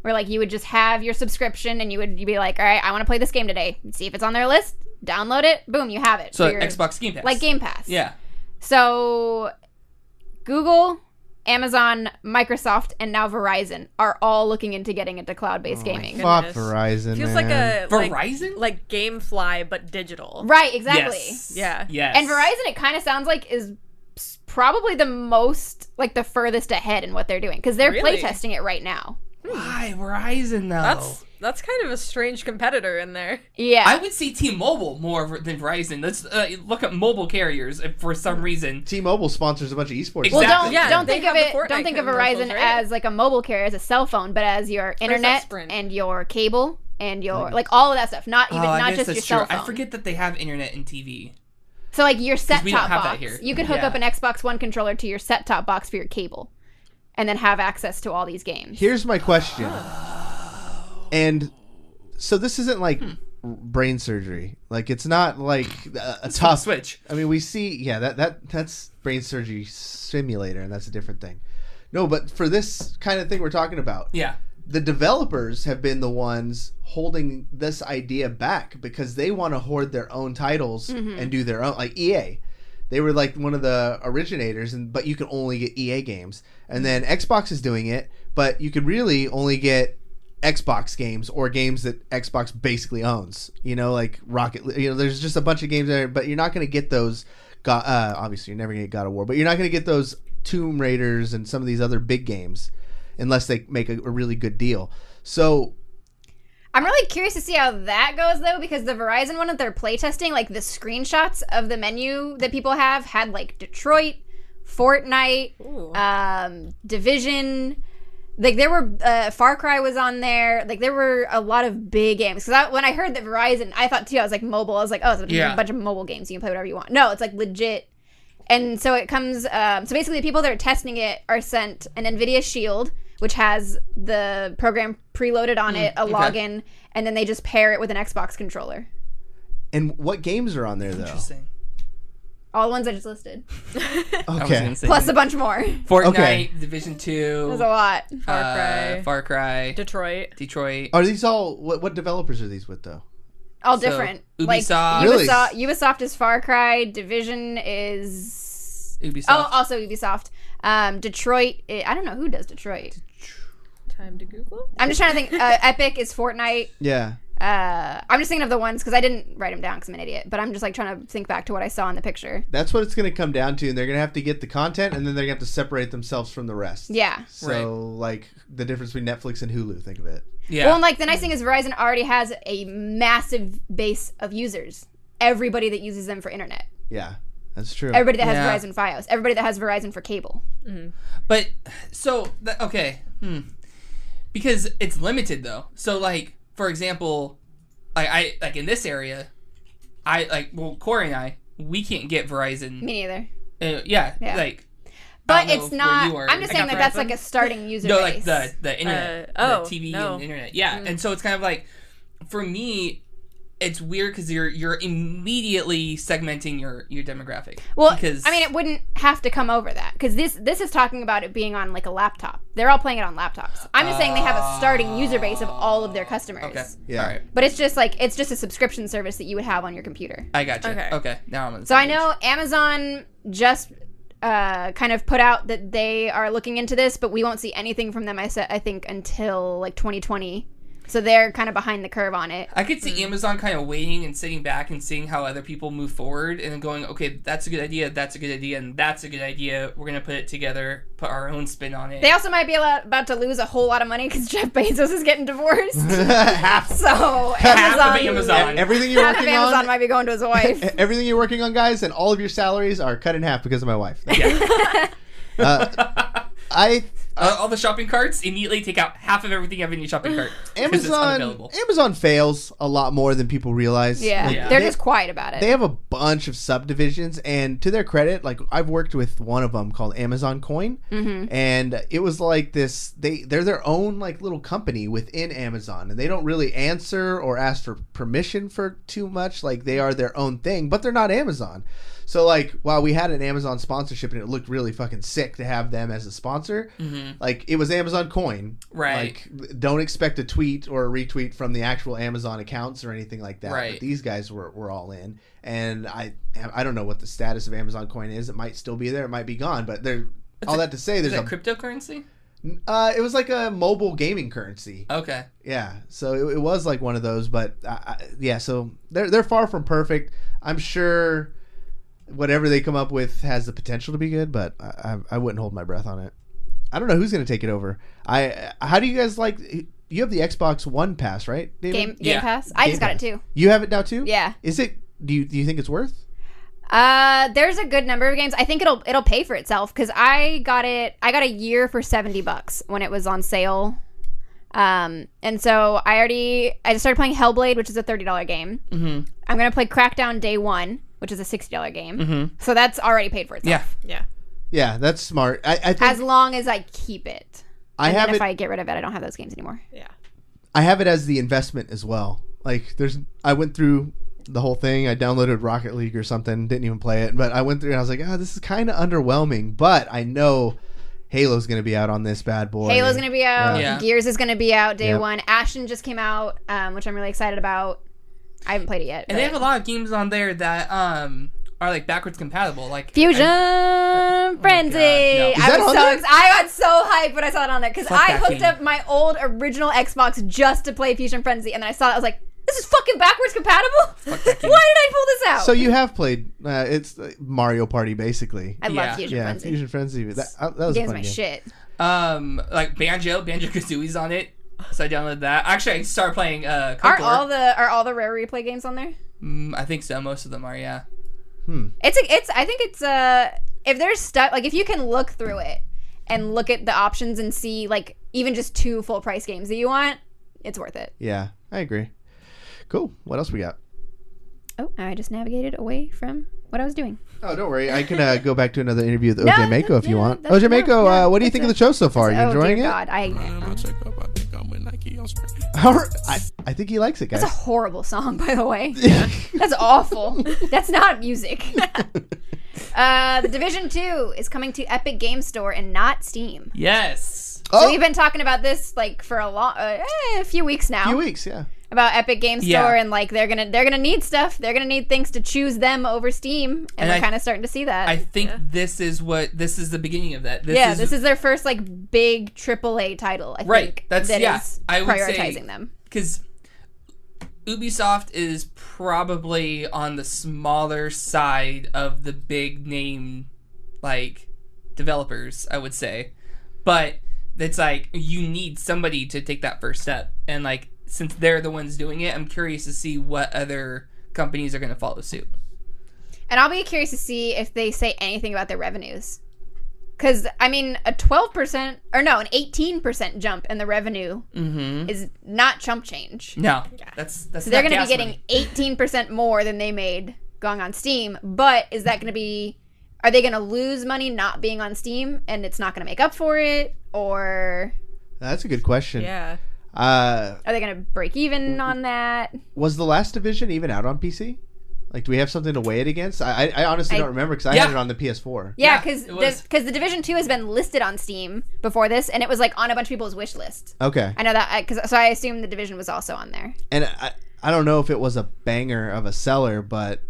Where like you would just have your subscription and you'd be like, all right, I want to play this game today. See if it's on their list. Download it. Boom, you have it. So for your- Xbox Game Pass. Like Game Pass. Yeah. So Google, Amazon, Microsoft, and now Verizon are all looking into getting into cloud-based gaming. Fuck Goodness. Verizon, Feels man. like a Verizon? like GameFly but digital. Right, exactly. Yes. Yeah. Yes. And Verizon, it kind of sounds like is probably the most, like the furthest ahead in what they're doing because they're Really? playtesting it right now. Why Verizon though? That's kind of a strange competitor in there. Yeah. I would see T-Mobile more than Verizon. Let's look at mobile carriers if for some reason. T-Mobile sponsors a bunch of esports. well, Exactly. don't Yeah, they think of have the it. Fortnite Don't think of commercials, Verizon right? as like a mobile carrier, as a cell phone, but as your internet Sprint? and your cable and your like all of that stuff. Not even I not guess just that's your true. cell phone. I forget that they have internet and TV. So like your we don't set-top have that box, here. you could hook Yeah. up an Xbox One controller to your set-top box for your cable, and then have access to all these games. Here's my question. And so this isn't like brain surgery. Like it's not like a tough Switch. I mean, we see, that's brain surgery simulator, and that's a different thing. No, but for this kind of thing we're talking about, Yeah. the developers have been the ones holding this idea back because they want to hoard their own titles and do their own, like EA. They were like one of the originators, but you could only get EA games. And then Xbox is doing it, but you could really only get Xbox games or games that Xbox basically owns. Like Rocket. There's just a bunch of games there, but you're not going to get those. Obviously, you're never going to get God of War, but you're not going to get those Tomb Raiders and some of these other big games unless they make a really good deal. So I'm really curious to see how that goes, though, because the Verizon one that they're playtesting, like the screenshots of the menu that people have had like Detroit, Fortnite, Division. Like there were Far Cry was on there. Like there were a lot of big games. Because when I heard that Verizon, I thought too, I was like mobile. I was like, oh, it's a bunch of mobile games. You can play whatever you want. No, it's like legit. And so it comes. So basically, the people that are testing it are sent an NVIDIA Shield, which has the program preloaded on it, a login, and then they just pair it with an Xbox controller. And what games are on there, though? Interesting. All the ones I just listed. Okay. Plus a bunch more. Fortnite, Division 2. There's a lot. Far Cry. Detroit. Are these all... What developers are these with, though? All different. Ubisoft. Really? Ubisoft is Far Cry. Division is... Ubisoft. Oh, also Ubisoft. Detroit... I don't know who does Detroit. Time to Google? I'm just trying to think. Epic is Fortnite. Yeah. I'm just thinking of the ones, because I didn't write them down because I'm an idiot, but I'm just like trying to think back to what I saw in the picture. That's what it's going to come down to, and they're going to have to get the content, and then they're going to have to separate themselves from the rest. Yeah. So, like, the difference between Netflix and Hulu, think of it. Yeah. Well, and like the nice thing is Verizon already has a massive base of users. Everybody that uses them for internet. Yeah, that's true. Everybody that has Verizon Fios. Everybody that has Verizon for cable. Mm-hmm. But, so, because it's limited, though. So, like, for example, I in this area, Cory and I, we can't get Verizon. Me neither. Yeah. But it's not. I'm just saying that that's like a starting user base. No, like the internet, the TV and the internet. Yeah, and so it's kind of like, for me, it's weird because you're immediately segmenting your demographic. Well, because I mean, it wouldn't have to come over that, because this is talking about it being on like a laptop. They're all playing it on laptops. I'm just saying they have a starting user base of all of their customers. Okay. Yeah. All right. But it's just a subscription service that you would have on your computer. I got you. Okay. Okay. Now I'm on the So same I know Amazon just kind of put out that they are looking into this, but we won't see anything from them, I think, until like 2020. So they're kind of behind the curve on it. I could see Amazon kind of waiting and sitting back and seeing how other people move forward and then going, okay, that's a good idea, that's a good idea, and that's a good idea. We're going to put it together, put our own spin on it. They also might be about to lose a whole lot of money because Jeff Bezos is getting divorced. Half So Half of Amazon. Everything you're half of working Amazon on, might be going to his wife. everything you're working on, guys, and all of your salaries are cut in half because of my wife. All the shopping carts, immediately take out half of everything you have in your shopping cart. 'Cause it's unavailable. Amazon fails a lot more than people realize. Yeah, they're just quiet about it. They have a bunch of subdivisions, and to their credit, like I've worked with one of them called Amazon Coin, and it was like this. They're their own like little company within Amazon, and they don't really answer or ask for permission for too much. Like they are their own thing, but they're not Amazon. So like while we had an Amazon sponsorship and it looked really fucking sick to have them as a sponsor, like it was Amazon Coin. Right. Like don't expect a tweet or a retweet from the actual Amazon accounts or anything like that. Right. But these guys were all in. And I don't know what the status of Amazon Coin is. It might still be there. It might be gone. But all that to say, there's Is that cryptocurrency? It was like a mobile gaming currency. Okay. Yeah. So it was like one of those. But yeah. So they're far from perfect. I'm sure whatever they come up with has the potential to be good, but I wouldn't hold my breath on it. I don't know who's going to take it over. How do you guys like? You have the Xbox One Pass, right, David? Game Pass. I just got it too. You have it now too? Yeah. Is it? Do you think it's worth? There's a good number of games. I think it'll pay for itself because I got a year for $70 when it was on sale. And so I just started playing Hellblade, which is a $30 game. Mm-hmm. I'm gonna play Crackdown Day 1, which is a $60 game. Mm-hmm. So that's already paid for itself. Yeah, that's smart. I think as long as I keep it. If I get rid of it, I don't have those games anymore. Yeah. I have it as the investment as well. Like I went through the whole thing. I downloaded Rocket League or something. Didn't even play it, but I went through and I was like, this is kind of underwhelming. But I know Halo's going to be out on this bad boy. Halo's going to be out. Yeah. Gears is going to be out day 1. Ashen just came out, which I'm really excited about. I haven't played it yet. And they have a lot of games on there that are like backwards compatible. Like Fusion Frenzy. No. Is that on there? I got so hyped when I saw it on there because Fuck I that hooked game. up my old original Xbox just to play Fusion Frenzy, and then I saw it. I was like, "This is fucking backwards compatible. Why did I pull this out?" So you have played, it's Mario Party, basically. I Yeah. love Fusion Yeah, Frenzy. Fusion Frenzy. That was The a game's fun my game. shit. Like Banjo-Kazooie's on it, so I downloaded that. Actually, I started playing Are KOTOR. all the Rare Replay games on there? I think so. Most of them are. Yeah. I think it's if there's stuff like if you can look through it and look at the options and see like even just 2 full price games that you want, it's worth it. Yeah, I agree. Cool. What else we got? Oh, I just navigated away from what I was doing. Oh, don't worry. I can go back to another interview with OJ Mako if you want. that's- OJ Mako, no, what do you think of the show so far? Are you enjoying dear it? God, I check up, I think I'm with Nike on screen. I think he likes it, guys. that's a horrible song, by the way. That's awful. That's not music. The Division 2 is coming to Epic Game Store and not Steam. Yes. So we've been talking about this like for a few weeks now. few weeks, yeah. About Epic Game Store Yeah. and like they're gonna need stuff. They're gonna need things to choose them over Steam, and we're kind of starting to see that. I think this is the beginning of that. This is their first like big AAA title. I Right. think That's- that yeah. is I would prioritizing say- them. because Ubisoft is probably on the smaller side of the big name like developers, I would say, but it's like you need somebody to take that first step, and like since they're the ones doing it, I'm curious to see what other companies are going to follow suit. And I'll be curious to see if they say anything about their revenues. Because, I mean, an 18% jump in the revenue is not chump change. No, that's So they're not going to be gas getting money. 18% more than they made going on Steam. But is that going to be... Are they going to lose money not being on Steam and it's not going to make up for it? Or That's a good question. Yeah. are they going to break even on that? Was the last Division even out on PC? Like, do we have something to weigh it against? I honestly don't remember because I had it on the PS4. Yeah, Yeah, it was. because the Division 2 has been listed on Steam before this, and it was like on a bunch of people's wish lists. Okay. I know that so I assume the Division was also on there. And I don't know if it was a banger of a seller, but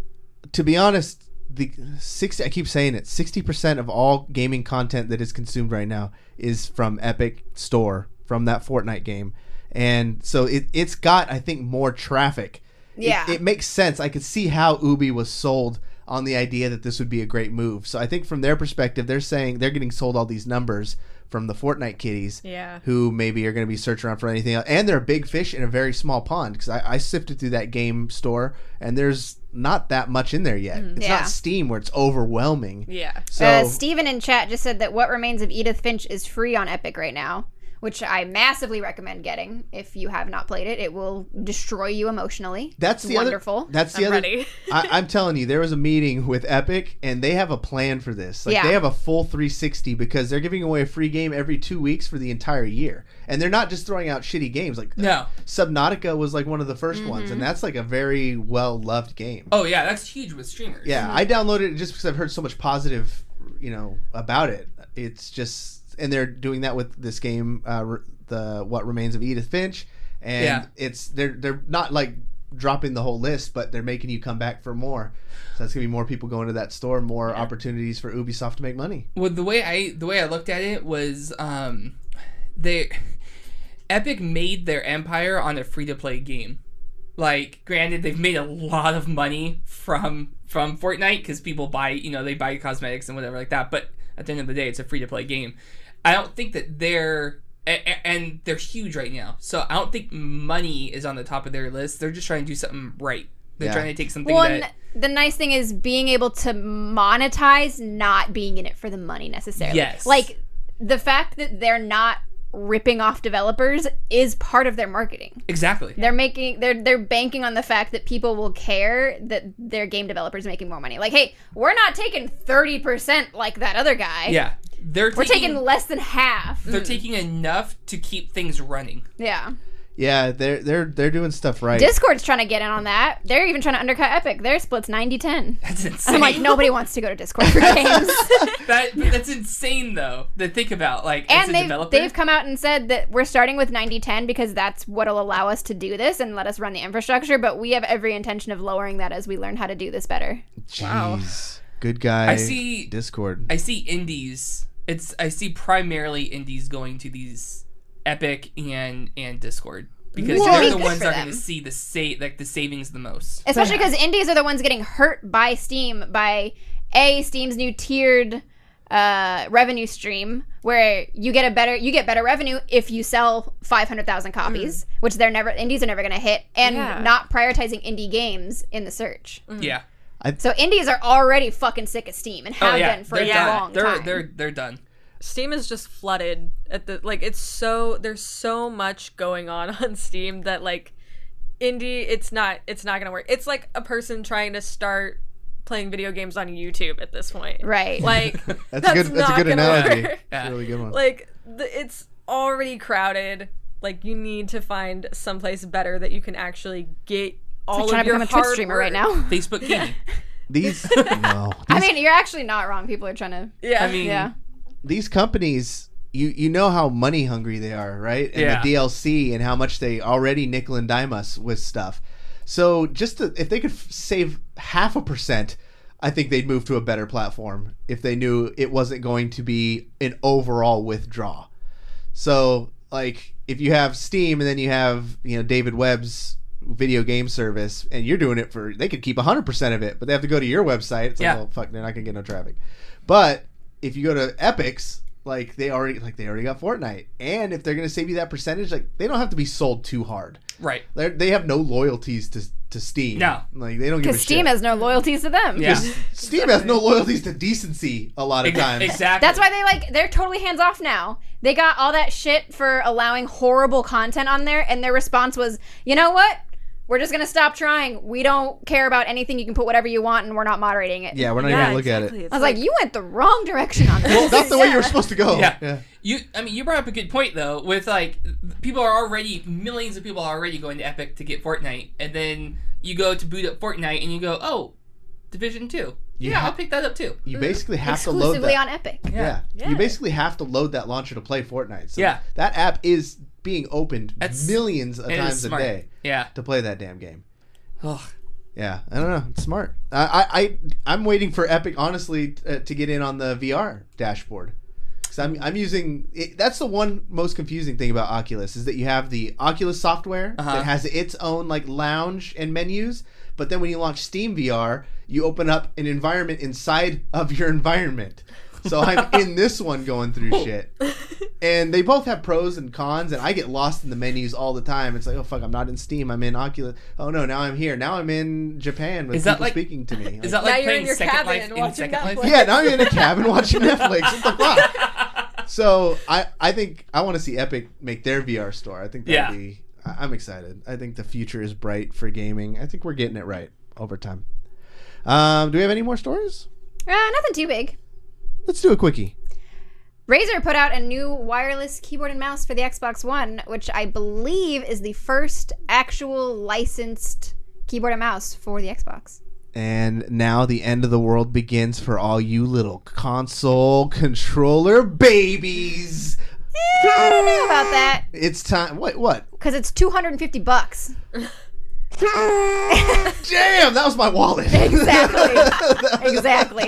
to be honest, I keep saying it, 60% of all gaming content that is consumed right now is from Epic Store, from that Fortnite game. And so it's got, I think, more traffic. Yeah. It makes sense. I could see how Ubi was sold on the idea that this would be a great move. So I think from their perspective, they're saying they're getting sold all these numbers from the Fortnite kiddies who maybe are going to be searching around for anything else. And they're a big fish in a very small pond because I sifted through that game store and there's not that much in there yet. It's Yeah. not Steam where it's overwhelming. Yeah. So Steven in chat just said that What Remains of Edith Finch is free on Epic right now, which I massively recommend getting if you have not played it. It will destroy you emotionally. that's It's the wonderful. other. That's the I'm other. ready. I'm telling you, there was a meeting with Epic, and they have a plan for this. Like Yeah. they have a full 360 because they're giving away a free game every 2 weeks for the entire year, and they're not just throwing out shitty games. Like No. Subnautica was like one of the first ones, and that's like a very well loved game. Oh yeah, that's huge with streamers. Yeah, I downloaded it just because I've heard so much positive, about it. It's just, and they're doing that with this game, the What Remains of Edith Finch, and they're not like dropping the whole list, but they're making you come back for more. So that's gonna be more people going to that store, more opportunities for Ubisoft to make money. Well, the way I looked at it was, Epic made their empire on a free to play game. Like, granted, they've made a lot of money from Fortnite because people buy, they buy cosmetics and whatever like that. But at the end of the day, it's a free to play game. I don't think that they're huge right now, so I don't think money is on the top of their list. They're just trying to do something right. They're trying to take something that. The nice thing is being able to monetize, not being in it for the money necessarily. Yes. Like, the fact that they're not ripping off developers is part of their marketing. Exactly. They're banking on the fact that people will care that their game developers making more money. Like, hey, we're not taking 30% like that other guy. Yeah. We're taking less than half. They're taking enough to keep things running. Yeah. Yeah, they're doing stuff right. Discord's trying to get in on that. They're even trying to undercut Epic. Their split's 90-10. That's insane. I'm like, nobody wants to go to Discord for games. That's insane, though, to think about. Like, as a developer. They've come out and said that we're starting with 90-10 because that's what'll allow us to do this and let us run the infrastructure, but we have every intention of lowering that as we learn how to do this better. Jeez. Wow. Good guy. I see Discord. I see indies. I see primarily indies going to these Epic and Discord because Whoa. they're Be the good ones for that are going them. to see the savings the most. Especially because indies are the ones getting hurt by Steam, by Steam's new tiered revenue stream, where you get better revenue if you sell 500,000 copies, which indies are never going to hit, and not prioritizing indie games in the search. Yeah. So indies are already fucking sick of Steam and have been for a long time. They're done. Steam is just flooded at the there's so much going on Steam that like indie it's not gonna work. It's like a person trying to start playing video games on YouTube at this point. Right. Like That's a good analogy. Yeah. That's a really good one. Like it's already crowded. Like you need to find someplace better that you can actually get all trying of to your become a Twitch hard streamer work. right now. Facebook gaming. These I mean, you're actually not wrong. People are trying to. Yeah. I mean, Yeah. these companies, you know how money hungry they are, right? And Yeah. the DLC and how much they already nickel and dime us with stuff. So if they could save 0.5%, I think they'd move to a better platform if they knew it wasn't going to be an overall withdrawal. So like if you have Steam and then you have, David Webb's video game service and you're doing it they could keep 100% of it, but they have to go to your website. It's like, well, fuck, they're not gonna get no traffic. But if you go to Epic's, like they already got Fortnite, and if they're gonna save you that percentage, like they don't have to be sold too hard. right. They have no loyalties to Steam. No. Like they don't give a Because Steam shit. has no loyalties to them. Yeah. Steam has no loyalties to decency a lot of times. Exactly. That's why they're totally hands off now. They got all that shit for allowing horrible content on there, and their response was, you know what? We're just going to stop trying. We don't care about anything. You can put whatever you want, and we're not moderating it. Yeah, we're not even gonna look at it. It's I was like, you went the wrong direction on this. Well, that's the way you were supposed to go. Yeah. You brought up a good point though. With like millions of people are already going to Epic to get Fortnite, and then you go to boot up Fortnite and you go, oh, Division 2. I'll pick that up too. You basically have to load Exclusively that. on Epic. Yeah. Yeah. You basically have to load that launcher to play Fortnite. So Yeah. that app is being opened millions of It is times a smart. day Yeah. to play that damn game. Ugh. Yeah, I don't know. It's smart. I'm waiting for Epic, honestly, to get in on the VR dashboard. Because I'm using it. That's the one most confusing thing about Oculus is that you have the Oculus software that has its own like lounge and menus. But then when you launch Steam VR, you open up an environment inside of your environment. So I'm in this one going through shit. And they both have pros and cons, and I get lost in the menus all the time. It's like, oh, fuck, I'm not in Steam. I'm in Oculus. Oh, no, now I'm here. Now I'm in Japan with people speaking to me. Is that Now like you're playing in your Second cabin Life in watching Second Life? Netflix. Yeah, now I'm in a cabin watching Netflix. What the fuck? So I think I want to see Epic make their VR store. I think that'd be... I'm excited. I think the future is bright for gaming. I think we're getting it right over time. Do we have any more stories? Nothing too big. Let's do a quickie. Razer put out a new wireless keyboard and mouse for the Xbox One, which I believe is the first actual licensed keyboard and mouse for the Xbox. And now the end of the world begins for all you little console controller babies. I don't know about that, It's time. What? because it's $250. Damn, that was my wallet. Exactly.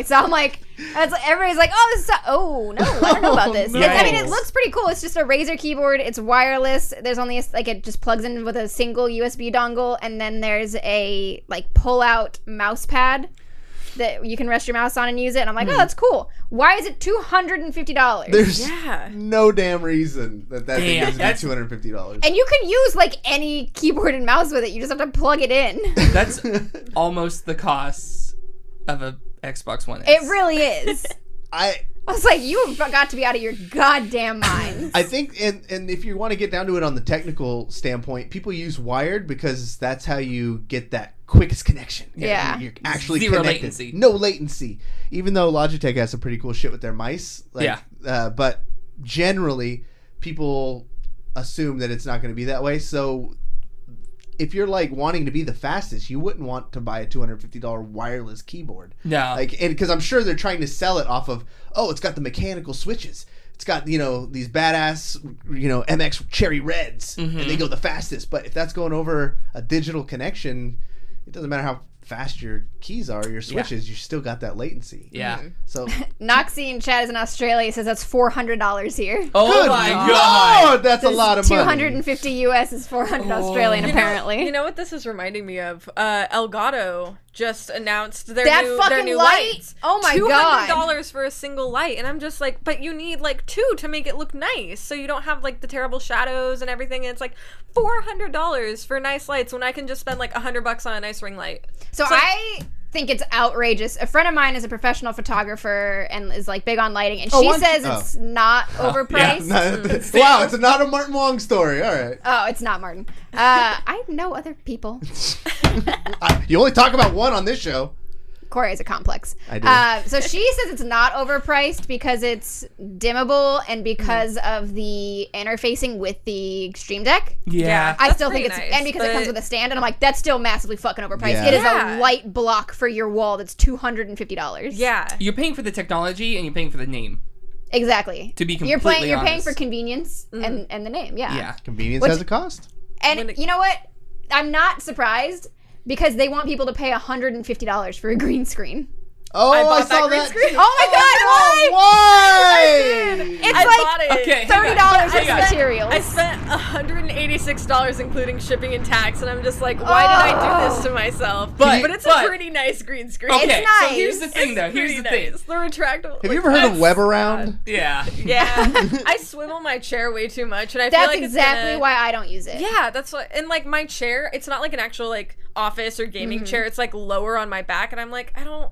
So I'm like, everybody's like, oh, this is oh no, I don't know about this. No. I mean, it looks pretty cool. It's just a Razer keyboard. It's wireless. There's only it just plugs in with a single USB dongle, and then there's a pull-out mouse pad that you can rest your mouse on and use it. And I'm like, oh, that's cool. Why is it $250? There's Yeah. no damn reason that thing Damn, is that's- $250. And you can use any keyboard and mouse with it. You just have to plug it in. That's almost the cost of a Xbox One S. It really is. I was like, you have got to be out of your goddamn mind. I think, and if you want to get down to it on the technical standpoint, people use wired because that's how you get that quickest connection. Yeah. You're actually Zero connected. latency. No latency. Even though Logitech has some pretty cool shit with their mice. But generally, people assume that it's not going to be that way. So if you're like wanting to be the fastest, you wouldn't want to buy a $250 wireless keyboard. No. Like, and because I'm sure they're trying to sell it off of, oh, it's got the mechanical switches. It's got, these badass, MX Cherry Reds, and they go the fastest. But if that's going over a digital connection, it doesn't matter how fast your keys are, your switches, you still got that latency. Yeah. So Noxie in chat is in Australia. Says that's $400 here. Oh good my God, God. that's a lot of money. 250 US is 400 Australian apparently. You know what this is reminding me of? Elgato just announced their That new fucking light. light! Oh my God. $200 for a single light, and I'm just like, but you need like 2 to make it look nice, so you don't have like the terrible shadows and everything. And it's like $400 for nice lights when I can just spend like $100 on a nice ring light. So I think it's outrageous. A friend of mine is a professional photographer and is like big on lighting, and she says it's not overpriced. Wow, it's not a Martin Wong story. All right. Oh, it's not Martin. I know other people. You only talk about one on this show. Cory is a complex. I do. So she says it's not overpriced because it's dimmable and because of the interfacing with the Stream Deck. Yeah. I That's still think pretty it's nice, and because it but- comes with a stand, and I'm like, that's still massively fucking overpriced. Yeah. It is Yeah. a light block for your wall that's $250. Yeah. You're paying for the technology and you're paying for the name. Exactly. To be you're paying completely for honest. convenience and the name. Yeah. Yeah. Convenience Which- has a cost. And you know what? I'm not surprised because they want people to pay $150 for a green screen. Oh, I, bought saw that green that. screen. Oh my God! Why? Why? It's I like bought it. Okay. $30 Hang of on. materials. I spent $186 including shipping and tax, and I'm just like, why did I do this to myself? But- it's but- a pretty nice green screen. Okay, It's so nice. here's the thing, It's though. Here's the pretty thing. nice. The retractable. Have you ever heard of Webb Around? Yeah. Yeah. I swivel my chair way too much, and I feel That's like exactly it's gonna, why I don't use it. Yeah, that's what. And like my chair, it's not like an actual like office or gaming chair. It's like lower on my back, and I'm like, I don't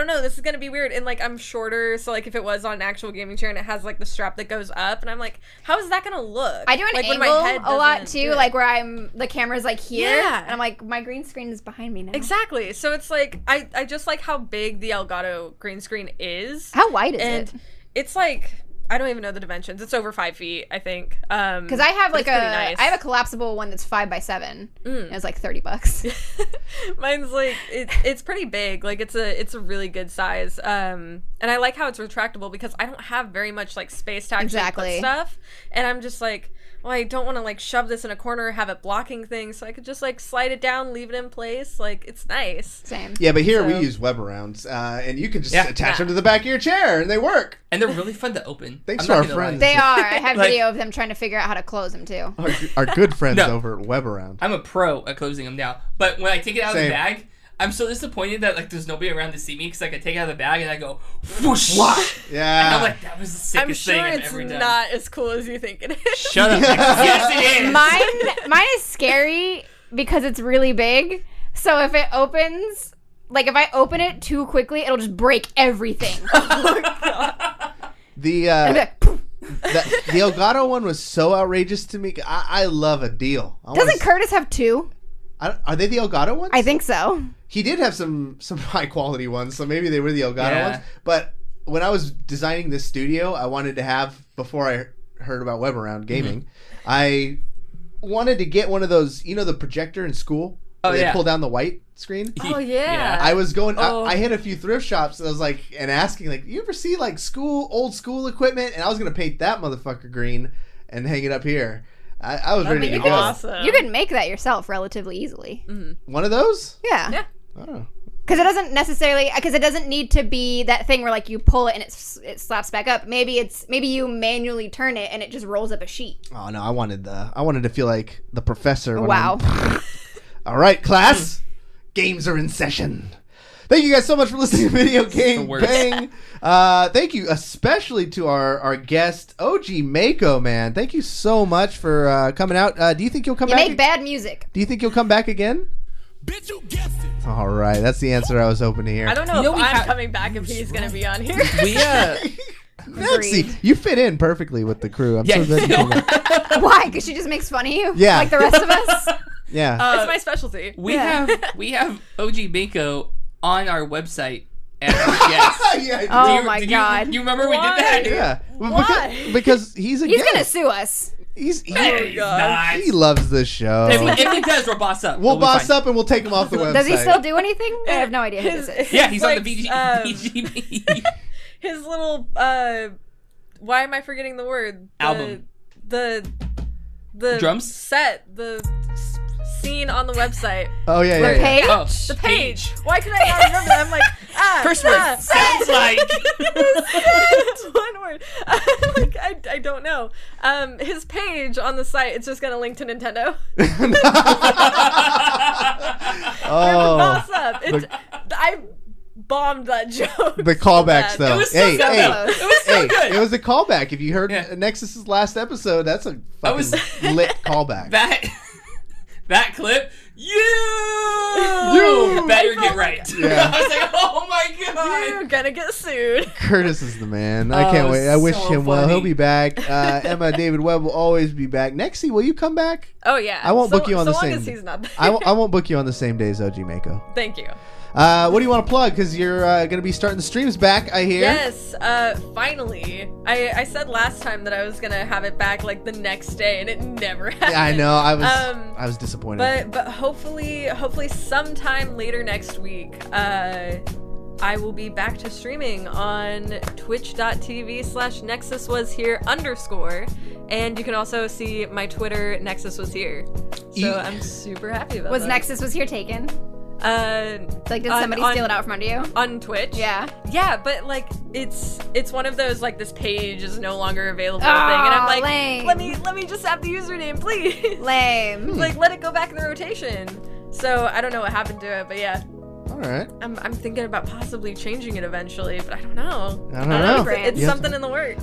know, this is gonna be weird. And like I'm shorter, so like if it was on an actual gaming chair and it has like the strap that goes up, and I'm like, how is that gonna look? I do an like, when angle my head a lot doesn't do too, it. like where the camera's like here, Yeah. and I'm like, my green screen is behind me now. Exactly. So it's like I just like how big the Elgato green screen is. How wide is And it? it's like I don't even know the dimensions. It's over 5 feet, I think. Because I have but like it's pretty nice. I have a collapsible one that's 5x7. And it's like $30. Mine's like it's pretty big. Like it's a really good size. And I like how it's retractable because I don't have very much like space to actually Exactly. put stuff. And I'm just like, well, I don't want to like shove this in a corner or have it blocking things, so I could just like slide it down, leave it in place. Like it's nice. Same. Yeah, but here we So- use Webb Arounds, and you can just Yeah. attach them to the back of your chair, and they work. And they're really fun to open. Thanks I'm to not our gonna lie. friends. They are. I have Like- video of them trying to figure out how to close them too. Our good friends No. over at Webb Around. I'm a pro at closing them down. But when I take it out of Same. the bag, I'm so disappointed that like there's nobody around to see me because like I take it out of the bag and I go whoosh. Yeah. And I'm like, that was the sickest I'm sure thing I've it's ever done. not as cool as you think it is. Shut up. Yes, it is. Mine is scary because it's really big. So if it opens, like if I open it too quickly, it'll just break everything. the And I'll be like, poof. the Elgato one was so outrageous to me. I love a deal. Doesn't Curtis have two? Are they the Elgato ones? I think so. He did have some high quality ones, so maybe they were the Elgato Yeah. ones. But when I was designing this studio, I wanted to have, before I heard about Webb Around Gaming, I wanted to get one of those, the projector in school? Oh, where they yeah. pull down the white screen? Oh, yeah. I was going. Oh. I hit a few thrift shops. And I was like, and asking, like, you ever see like old school equipment? And I was gonna paint that motherfucker green and hang it up here. I was ready to That'd go. be awesome. You could make that yourself relatively easily. One of those? Yeah. Yeah. Oh. Because it doesn't need to be that thing where like you pull it and it slaps back up. Maybe you manually turn it and it just rolls up a sheet. Oh no! I wanted to feel like the professor. When Wow. All right, class. Games are in session. Thank you guys so much for listening to Video Game worst. Bang. Thank you especially to our guest, OG Maco, man. Thank you so much for coming out. Do you think you'll come You back? make bad music. Do you think you'll come back again? Bitch, you guessed it. All right, that's the answer I was hoping to hear. I don't know You know if we I'm have- coming back if he's gonna be on here. We Nancy, you fit in perfectly with the crew. I'm Yeah. so glad you came back. Why? Because she just makes fun of you? Yeah. Like the rest of us? Yeah. It's my specialty. we Yeah. have OG Maco on our website as a guest. Yeah. Oh Do you- my did God. You remember we did Why? that? Yeah. Why? Because he's a He's guest. going to sue us. He's not. he loves the show. If he does, we'll boss up. We'll It'll be boss fine. up and we'll take him off the website. Does he still do anything? I have no idea who this is. Yeah, he's on like, the VGB. His little why am I forgetting the word? Album. The Drums? set, scene on the website. Oh yeah, The yeah. page? Oh, The page. Why could I not remember that? I'm like, Curse word. Sounds like. It's one word. I don't know. His page on the site, it's just gonna link to Nintendo. Oh, Boss up. I bombed that joke. the callbacks so bad. though. It was so hey, good. hey, It was so good. It was a callback. If you heard Yeah. Nexus's last episode, that's a I was- fucking lit callback. That clip, you better get right. Yeah. I was like, oh my god. You're gonna get sued. Curtis is the man. I can't Oh, wait. I wish so him well. funny. He'll be back. Emma, David Webb will always be back. Nexie, will you come back? Oh yeah. I won't book you on the so same. long as he's not there. I won't book you on the same day as OG Mako. Thank you. What do you want to plug? Because you're going to be starting the streams back, I hear. Yes, finally. I said last time that I was gonna have it back like the next day, and it never happened. I know. I was disappointed. But hopefully sometime later next week, I will be back to streaming on twitch.tv/NexusWasHere_, and you can also see my Twitter, NexusWasHere. So I'm super happy about Was that. Nexus was here taken? Like, did on- somebody steal it out from under you? on Twitch? Yeah. Yeah, but like it's one of those like this page is no longer available Aw, thing, and I'm like, lame. let me just have the username, please. Lame. Like let it go back in the rotation. So I don't know what happened to it, but yeah, All right. I'm thinking about possibly changing it eventually, but I don't know. I don't know. It's You have something in the works.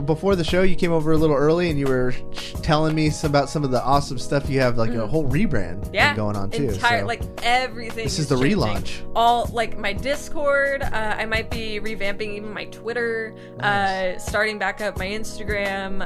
Before the show, you came over a little early and you were telling me about some of the awesome stuff you have, like a whole rebrand thing going on too. Entire so. like everything. This is the changing. relaunch. All like my Discord. I might be revamping even my Twitter. Nice. Starting back up my Instagram.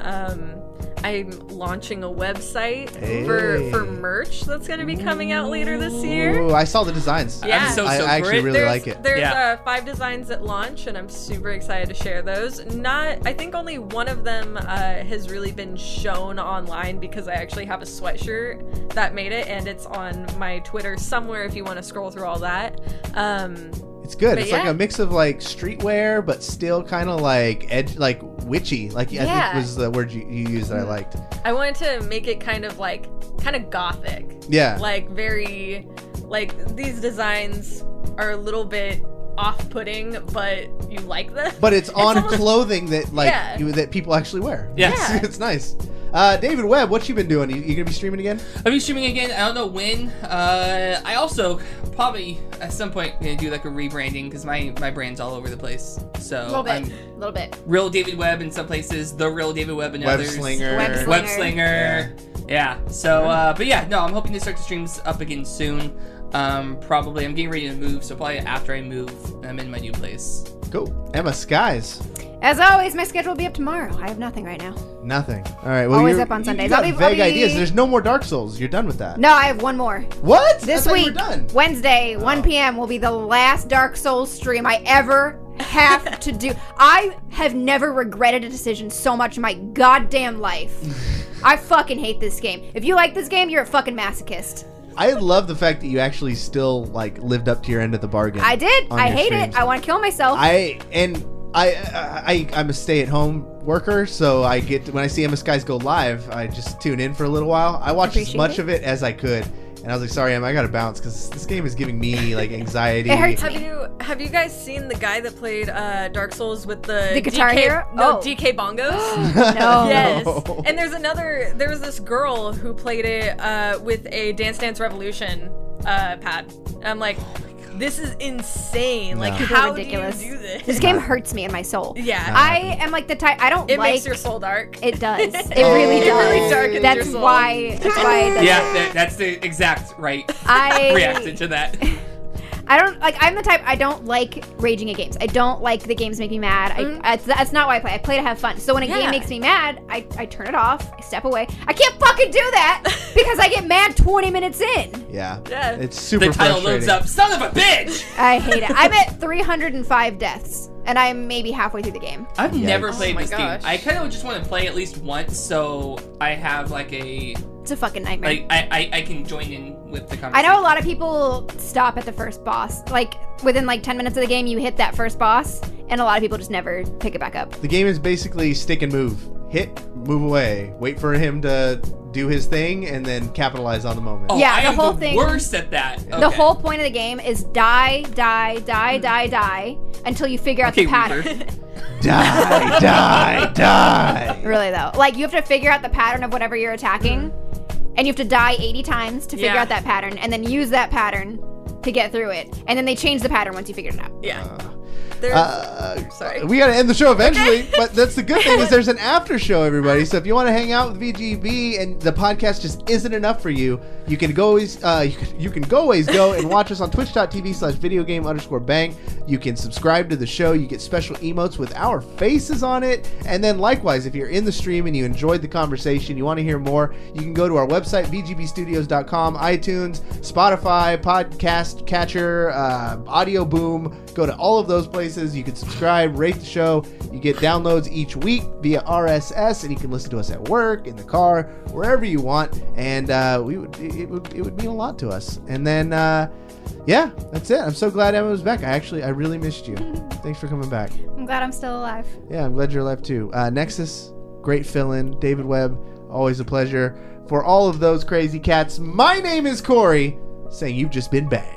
I'm launching a website Hey. for merch that's going to be coming out later this year. Ooh, I saw the designs. Yeah. So I actually great. really like it. There's Yeah. 5 designs at launch, and I'm super excited to share those. I think only one of them has really been shown online because I actually have a sweatshirt that made it, and it's on my Twitter somewhere if you want to scroll through all that. It's good. But It's like yeah. a mix of like streetwear, but still kind of like like witchy. Like I Yeah. think was the word you used that I liked. I wanted to make it kind of gothic. Yeah. Like very, like these designs are a little bit off-putting, but you like them. But it's on almost- clothing that like Yeah. that people actually wear. Yes. Yeah. It's nice. David Webb, what you been doing? You gonna be streaming again? I'll be streaming again. I don't know when. I also probably at some point gonna do like a rebranding because my brand's all over the place. So A little bit. I'm little bit. Real David Webb in some places, the real David Webb in Web others. Slinger. Web Slinger. Web Slinger. Yeah. So, but yeah, no, I'm hoping to start the streams up again soon. Probably I'm getting ready to move, so probably after I move, I'm in my new place. Cool. Emma Skies. As always, my schedule will be up tomorrow. I have nothing right now. Nothing. All right. Well, Always you're- up on you Sundays. got I'll be- vague I'll be- ideas. There's no more Dark Souls. You're done with that. No, I have one more. What? This I thought you week, were done. Wednesday, 1 p.m. will be the last Dark Souls stream I ever have to do. I have never regretted a decision so much in my goddamn life. I fucking hate this game. If you like this game, you're a fucking masochist. I love the fact that you actually still like lived up to your end of the bargain. I did. on I your hate streams. it. I want to kill myself. I'm a stay-at-home worker, so I get when I see Emma Skies go live, I just tune in for a little while. I watched as Appreciate much it. of it as I could, and I was like, "Sorry, Emma, I gotta bounce because this game is giving me like anxiety." It hurts. Have you guys seen the guy that played Dark Souls with the Guitar DK, Hero? No, Oh. DK bongos. No. Yes. No. And there was this girl who played it with a Dance Dance Revolution pad. I'm like, this is insane. Like, No. Super how ridiculous. do you do this? This game hurts me in my soul. Yeah. I am like the type. I don't It like. makes your soul dark. It does. It Oh. really It does. really darkens That's your soul. why. That's why. It does Yeah, that's the exact right I reaction to that. I don't like. I'm the type. I don't like raging at games. I don't like the games make me mad. That's not why I play. I play to have fun. So when a game Yeah. makes me mad, I turn it off. I step away. I can't fucking do that because I get mad 20 minutes in. Yeah, Yeah. it's super The title frustrating. loads up. Son of a bitch! I hate it. I'm at 305 deaths and I'm maybe halfway through the game. I've never played my this game. gosh. I kind of just want to play at least once, so I have like a It's a fucking nightmare. like I can join in with the I conversation. know a lot of people stop at the first boss. Like, within like 10 minutes of the game, you hit that first boss, and a lot of people just never pick it back up. The game is basically stick and move. Hit, move away. Wait for him to do his thing, and then capitalize on the moment. Oh, Yeah, I the am whole the thing- worst at that. The Okay. whole point of the game is die until you figure out Okay, the pattern. Weaver. Die. Really, though. Like, you have to figure out the pattern of whatever you're attacking, and you have to die 80 times to figure Yeah. out that pattern, and then use that pattern to get through it. And then they change the pattern once you figure it out. Yeah. There's, sorry. We gotta end the show eventually, but that's the good thing is there's an after show, everybody. So if you want to hang out with VGB and the podcast just isn't enough for you, you can go always go and watch us on twitch.tv/videogame_bang. You can subscribe to the show. You get special emotes with our faces on it. And then likewise, if you're in the stream and you enjoyed the conversation, you want to hear more, you can go to our website, vgbstudios.com, iTunes, Spotify, Podcast Catcher, Audio Boom. Go to all of those places. You can subscribe, rate the show. You get downloads each week via RSS, and you can listen to us at work, in the car, wherever you want. And it would mean a lot to us. And then, yeah, that's it. I'm so glad Emma was back. I really missed you. Thanks for coming back. I'm glad I'm still alive. Yeah, I'm glad you're alive too. Nexus, great fill-in. David Webb, always a pleasure. For all of those crazy cats, my name is Cory, saying you've just been banged.